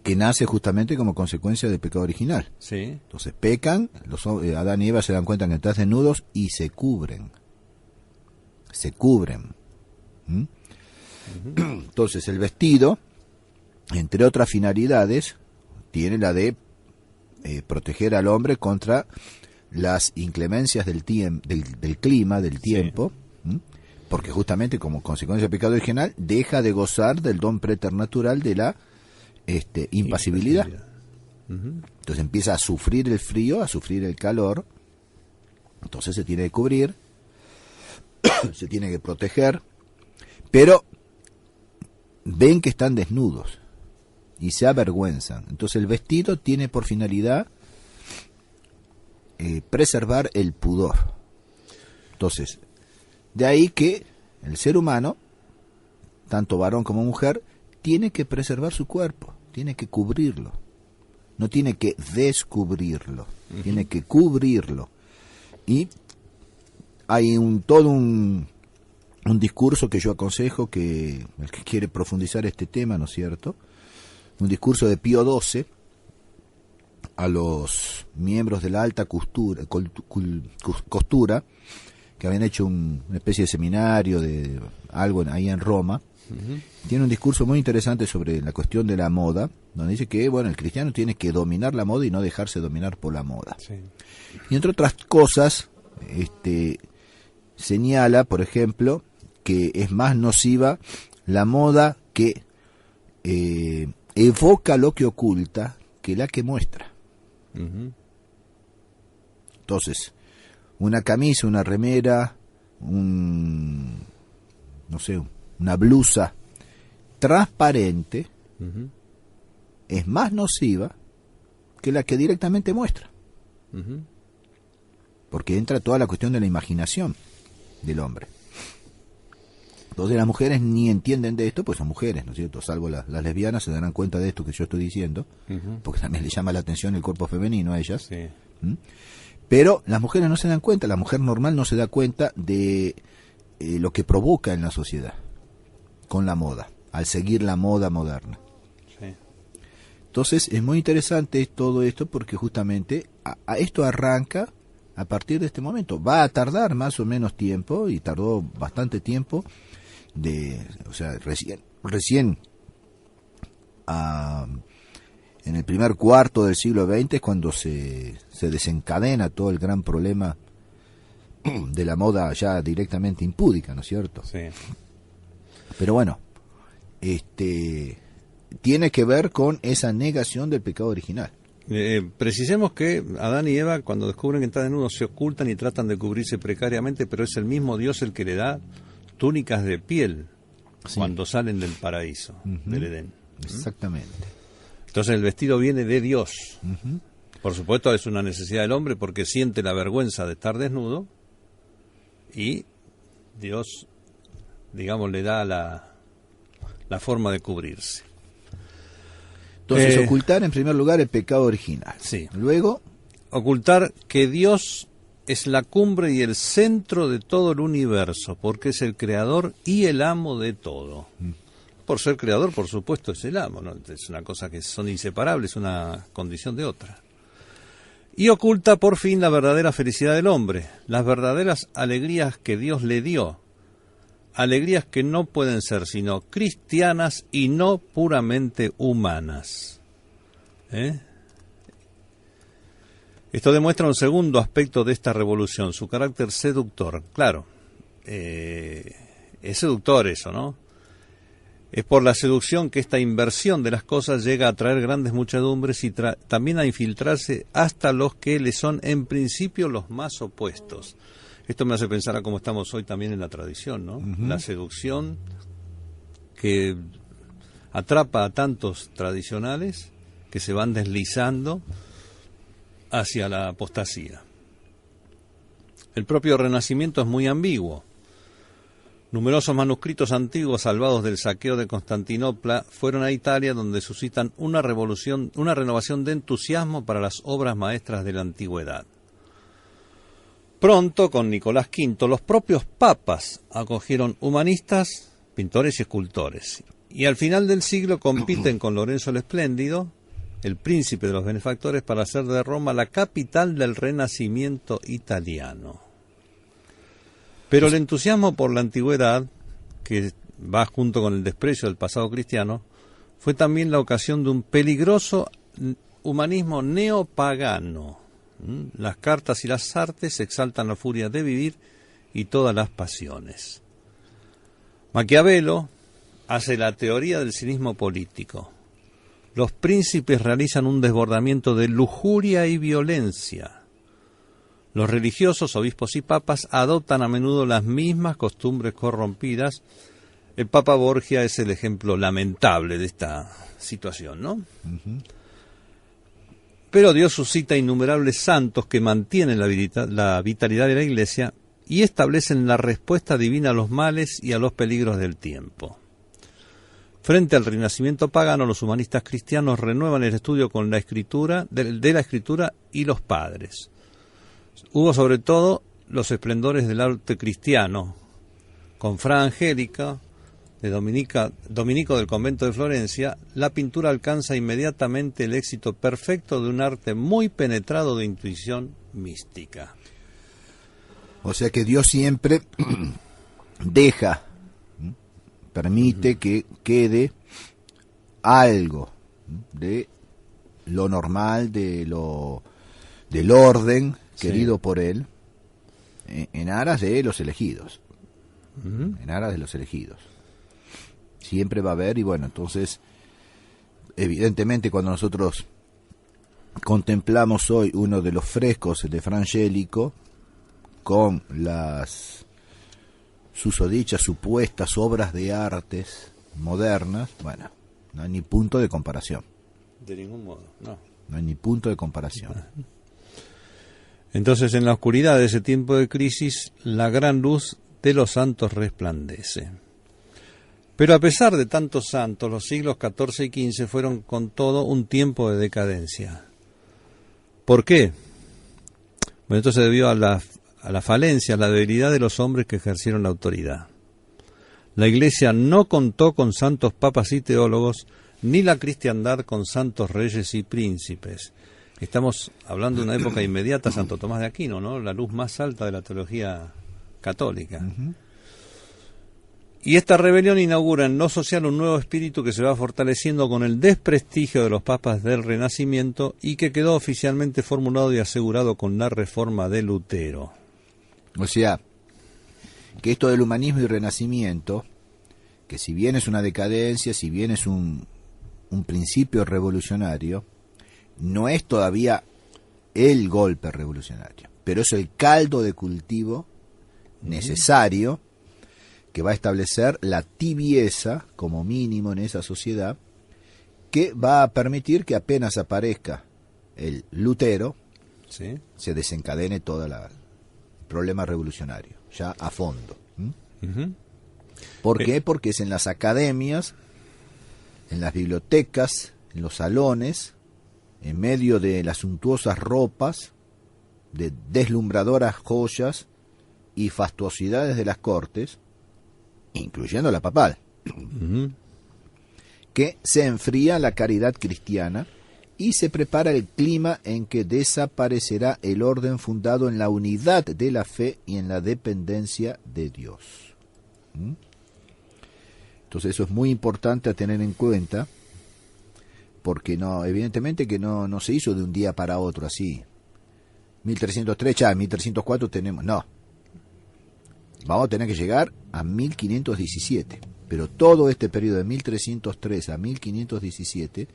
Que nace justamente como consecuencia del pecado original.
Sí.
Entonces pecan, Adán y Eva se dan cuenta que están desnudos y se cubren. Se cubren. Entonces el vestido, entre otras finalidades, tiene la de proteger al hombre contra las inclemencias del clima, del tiempo, porque justamente como consecuencia del pecado original deja de gozar del don preternatural de la impasibilidad. Entonces empieza a sufrir el frío, a sufrir el calor, entonces se tiene que cubrir, se tiene que proteger, pero ven que están desnudos y se avergüenzan. Entonces el vestido tiene por finalidad preservar el pudor. Entonces, de ahí que el ser humano, tanto varón como mujer, tiene que preservar su cuerpo, tiene que cubrirlo, no tiene que descubrirlo, tiene que cubrirlo. Y hay todo un discurso que yo aconsejo que el que quiere profundizar este tema, ¿no es cierto?, un discurso de Pío XII a los miembros de la alta costura que habían hecho una especie de seminario de algo ahí en Roma. Tiene un discurso muy interesante sobre la cuestión de la moda, donde dice que el cristiano tiene que dominar la moda y no dejarse dominar por la moda. Sí. Y entre otras cosas, señala, por ejemplo, que es más nociva la moda que evoca lo que oculta que la que muestra.
Ujú.
Entonces, una camisa, una remera, no sé, una blusa transparente
Ujú.
es más nociva que la que directamente muestra,
Ujú.
porque entra toda la cuestión de la imaginación del hombre. Entonces las mujeres ni entienden de esto, pues son mujeres, ¿no es cierto? Salvo las lesbianas se darán cuenta de esto que yo estoy diciendo,
Ujú.
porque también le llama la atención el cuerpo femenino a ellas.
Sí.
¿Mm? Pero las mujeres no se dan cuenta, la mujer normal no se da cuenta de lo que provoca en la sociedad con la moda, al seguir la moda moderna.
Sí.
Entonces es muy interesante todo esto porque justamente a esto arranca a partir de este momento. Va a tardar más o menos tiempo, y tardó bastante tiempo, o sea, recién en el primer cuarto del siglo XX es cuando se desencadena todo el gran problema de la moda ya directamente impúdica, ¿no es cierto?
Sí.
Pero bueno, tiene que ver con esa negación del pecado original.
Precisemos que Adán y Eva, cuando descubren que están desnudos, se ocultan y tratan de cubrirse precariamente, pero es el mismo Dios el que le da túnicas de piel cuando salen del paraíso, del Edén.
Exactamente.
Entonces el vestido viene de Dios. Por supuesto es una necesidad del hombre porque siente la vergüenza de estar desnudo y Dios, digamos, le da la forma de cubrirse.
Entonces, ocultar en primer lugar el pecado original.
Sí.
Luego,
Ocultar que Dios es la cumbre y el centro de todo el universo, porque es el creador y el amo de todo. Por ser creador, por supuesto, es el amo, ¿no? Es una cosa que son inseparables, una condición de otra. Y oculta por fin la verdadera felicidad del hombre, las verdaderas alegrías que Dios le dio. Alegrías que no pueden ser sino cristianas y no puramente humanas. Esto demuestra un segundo aspecto de esta revolución, su carácter seductor. Claro, es seductor eso, ¿no? Es por la seducción que esta inversión de las cosas llega a atraer grandes muchedumbres y también a infiltrarse hasta los que le son en principio los más opuestos. Esto me hace pensar a cómo estamos hoy también en la tradición, ¿no? La seducción que atrapa a tantos tradicionales que se van deslizando hacia la apostasía. El propio Renacimiento es muy ambiguo. Numerosos manuscritos antiguos salvados del saqueo de Constantinopla fueron a Italia, donde suscitan una renovación de entusiasmo para las obras maestras de la antigüedad. Pronto, con Nicolás V, los propios papas acogieron humanistas, pintores y escultores. Y al final del siglo compiten con Lorenzo el Espléndido, el príncipe de los benefactores, para hacer de Roma la capital del Renacimiento italiano. Pero el entusiasmo por la antigüedad, que va junto con el desprecio del pasado cristiano, fue también la ocasión de un peligroso humanismo neopagano. Las cartas y las artes exaltan la furia de vivir y todas las pasiones. Maquiavelo hace la teoría del cinismo político. Los príncipes realizan un desbordamiento de lujuria y violencia. Los religiosos, obispos y papas adoptan a menudo las mismas costumbres corrompidas. El Papa Borgia es el ejemplo lamentable de esta situación, ¿no? Pero Dios suscita innumerables santos que mantienen la vitalidad de la Iglesia y establecen la respuesta divina a los males y a los peligros del tiempo. Frente al renacimiento pagano, los humanistas cristianos renuevan el estudio con la escritura, de la Escritura y los padres. Hubo sobre todo los esplendores del arte cristiano, con Fra Angélica, de Dominico del convento de Florencia. La pintura alcanza inmediatamente el éxito perfecto de un arte muy penetrado de intuición mística.
O sea que Dios siempre permite que quede algo de lo normal, del orden querido por Él, en aras de los elegidos. En aras de los elegidos. Siempre va a haber, y bueno, entonces evidentemente cuando nosotros contemplamos hoy uno de los frescos de Frangélico con las susodichas supuestas obras de artes modernas, bueno, no hay ni punto de comparación.
De ningún modo, no.
No hay ni punto de comparación.
Entonces, en la oscuridad de ese tiempo de crisis, la gran luz de los santos resplandece. Pero a pesar de tantos santos, los siglos XIV y XV fueron con todo un tiempo de decadencia. ¿Por qué? Bueno, esto se debió a la falencia, a la debilidad de los hombres que ejercieron la autoridad. La Iglesia no contó con santos papas y teólogos, ni la cristiandad con santos reyes y príncipes. Estamos hablando de una época inmediata a Santo Tomás de Aquino, ¿no? La luz más alta de la teología católica. Uh-huh. Y esta rebelión inaugura en lo social un nuevo espíritu que se va fortaleciendo con el desprestigio de los papas del Renacimiento y que quedó oficialmente formulado y asegurado con la reforma de Lutero.
O sea, que esto del humanismo y renacimiento, que si bien es una decadencia, si bien es un principio revolucionario, no es todavía el golpe revolucionario, pero es el caldo de cultivo necesario que va a establecer la tibieza como mínimo en esa sociedad, que va a permitir que apenas aparezca el Lutero,
¿sí?,
se desencadene todo el problema revolucionario, ya a fondo.
Uh-huh.
¿Por qué? Porque es en las academias, en las bibliotecas, en los salones, en medio de las suntuosas ropas, de deslumbradoras joyas y fastuosidades de las cortes, incluyendo la papal,
uh-huh,
que se enfría la caridad cristiana y se prepara el clima en que desaparecerá el orden fundado en la unidad de la fe y en la dependencia de Dios. Entonces eso es muy importante a tener en cuenta, porque no, evidentemente que no se hizo de un día para otro así. 1303, ya 1304 tenemos, no. Vamos a tener que llegar a 1517, pero todo este periodo de 1303 a 1517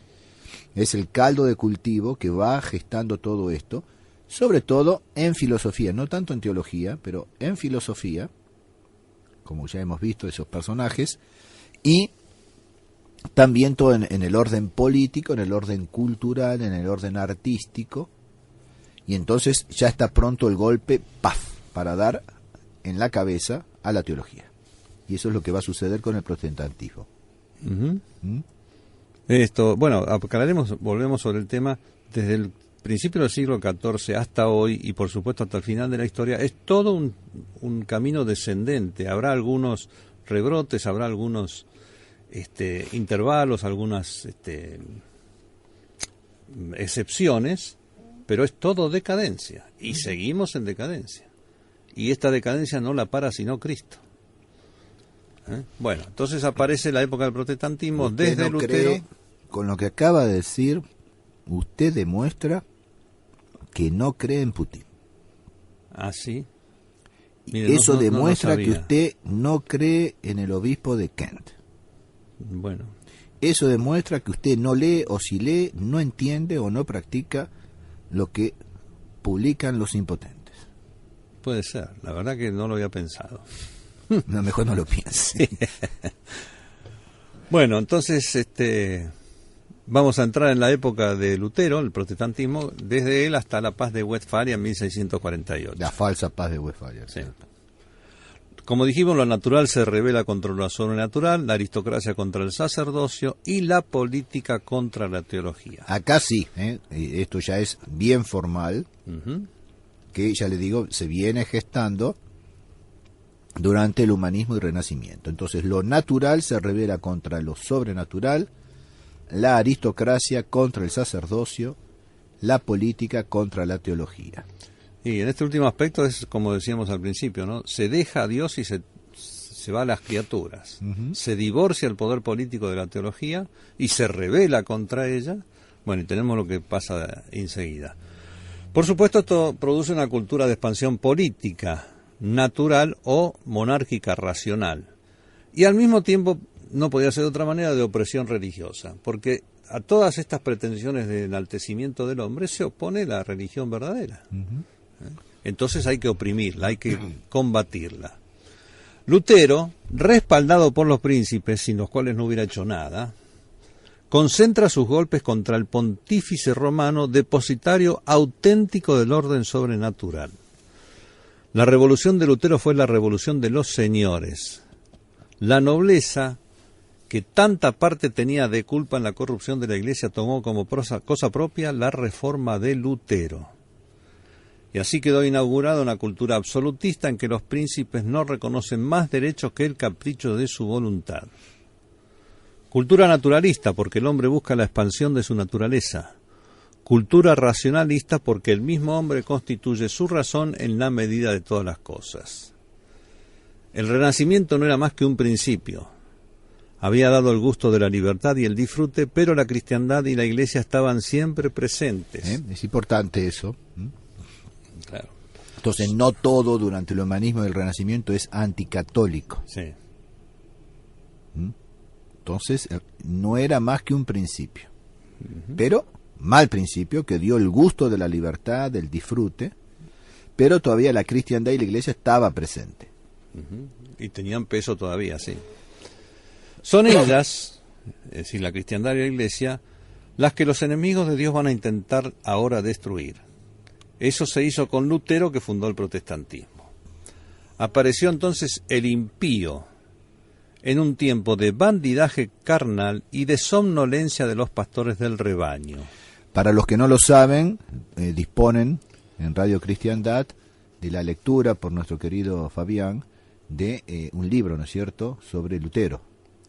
es el caldo de cultivo que va gestando todo esto, sobre todo en filosofía, no tanto en teología, pero en filosofía, como ya hemos visto esos personajes, y también todo en el orden político, en el orden cultural, en el orden artístico, y entonces ya está pronto el golpe, ¡paf!, para dar en la cabeza a la teología. Y eso es lo que va a suceder con el protestantismo.
Uh-huh. Esto, bueno, aclararemos, volvemos sobre el tema desde el principio del siglo XIV hasta hoy, y por supuesto hasta el final de la historia. Es todo un camino descendente. Habrá algunos rebrotes, habrá algunos intervalos, algunas excepciones, pero es todo decadencia, y seguimos en decadencia. Y esta decadencia no la para sino Cristo. Bueno, entonces aparece la época del protestantismo desde Lutero.
Con lo que acaba de decir, usted demuestra que no cree en Putin.
Ah, sí.
Mire, eso demuestra que usted no cree en el obispo de Kent.
Bueno.
Eso demuestra que usted no lee, o si lee, no entiende o no practica lo que publican los impotentes.
Puede ser, la verdad que no lo había pensado.
No, mejor no lo piense.
Sí. Bueno, entonces vamos a entrar en la época de Lutero, el protestantismo, desde él hasta la paz de Westfalia en 1648.
La falsa paz de Westfalia.
Sí. Como dijimos, lo natural se rebela contra lo sobrenatural, la aristocracia contra el sacerdocio y la política contra la teología.
Acá sí, esto ya es bien formal,
uh-huh,
que ya le digo, se viene gestando durante el humanismo y renacimiento. Entonces lo natural se revela contra lo sobrenatural, la aristocracia contra el sacerdocio, la política contra la teología.
Y en este último aspecto es como decíamos al principio, ¿no? Se deja a Dios y se va a las criaturas. Uh-huh. Se divorcia el poder político de la teología y se rebela contra ella. Bueno, y tenemos lo que pasa enseguida. Por supuesto, esto produce una cultura de expansión política, natural o monárquica racional. Y al mismo tiempo, no podía ser de otra manera, de opresión religiosa. Porque a todas estas pretensiones de enaltecimiento del hombre se opone la religión verdadera. Entonces hay que oprimirla, hay que combatirla. Lutero, respaldado por los príncipes, sin los cuales no hubiera hecho nada, concentra sus golpes contra el pontífice romano, depositario auténtico del orden sobrenatural. La revolución de Lutero fue la revolución de los señores. La nobleza, que tanta parte tenía de culpa en la corrupción de la Iglesia, tomó como cosa propia la reforma de Lutero. Y así quedó inaugurada una cultura absolutista en que los príncipes no reconocen más derechos que el capricho de su voluntad. Cultura naturalista, porque el hombre busca la expansión de su naturaleza. Cultura racionalista, porque el mismo hombre constituye su razón en la medida de todas las cosas. El Renacimiento no era más que un principio. Había dado el gusto de la libertad y el disfrute, pero la cristiandad y la Iglesia estaban siempre presentes.
Es importante eso.
Claro.
Entonces, no todo durante el humanismo del Renacimiento es anticatólico.
Sí.
Entonces, no era más que un principio. Pero, mal principio, que dio el gusto de la libertad, del disfrute, pero todavía la cristiandad y la Iglesia estaba presente.
Y tenían peso todavía, sí. Son ellas, es decir, la cristiandad y la Iglesia, las que los enemigos de Dios van a intentar ahora destruir. Eso se hizo con Lutero, que fundó el protestantismo. Apareció entonces el impío en un tiempo de bandidaje carnal y de somnolencia de los pastores del rebaño.
Para los que no lo saben, disponen en Radio Cristiandad de la lectura por nuestro querido Fabián de un libro, ¿no es cierto?, sobre Lutero.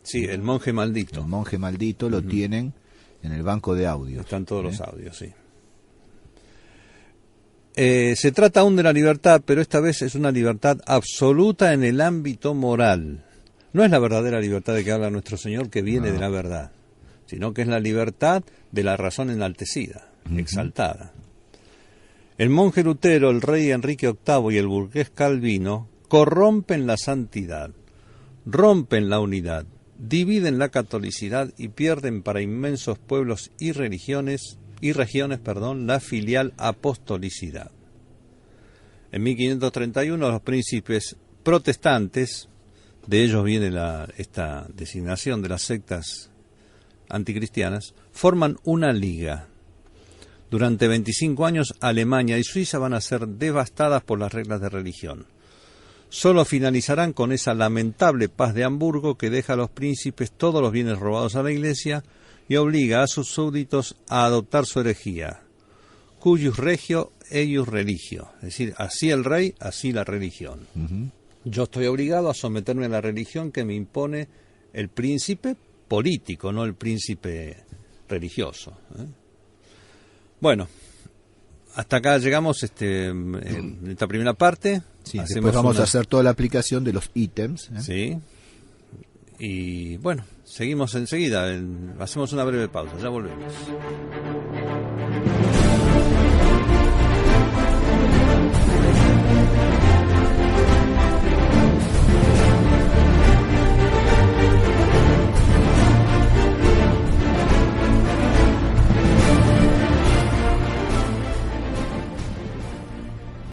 Sí, El monje maldito.
El monje maldito lo tienen en el banco de audios.
Están todos los audios, sí. Se trata aún de la libertad, pero esta vez es una libertad absoluta en el ámbito moral. No es la verdadera libertad de que habla nuestro Señor, que viene de la verdad, sino que es la libertad de la razón enaltecida, exaltada. El monje Lutero, el rey Enrique VIII y el burgués Calvino corrompen la santidad, rompen la unidad, dividen la catolicidad y pierden para inmensos pueblos y regiones, la filial apostolicidad. En 1531 los príncipes protestantes, de ellos viene esta designación de las sectas anticristianas, forman una liga. Durante 25 años Alemania y Suiza van a ser devastadas por las reglas de religión. Solo finalizarán con esa lamentable paz de Hamburgo que deja a los príncipes todos los bienes robados a la Iglesia y obliga a sus súbditos a adoptar su herejía, cuius regio eius religio, es decir, así el rey, así la religión. Yo estoy obligado a someterme a la religión que me impone el príncipe político, no el príncipe religioso. Bueno, hasta acá llegamos en esta primera parte.
Sí, después vamos a hacer toda la aplicación de los ítems.
Sí. Y bueno, seguimos enseguida. Hacemos una breve pausa, ya volvemos.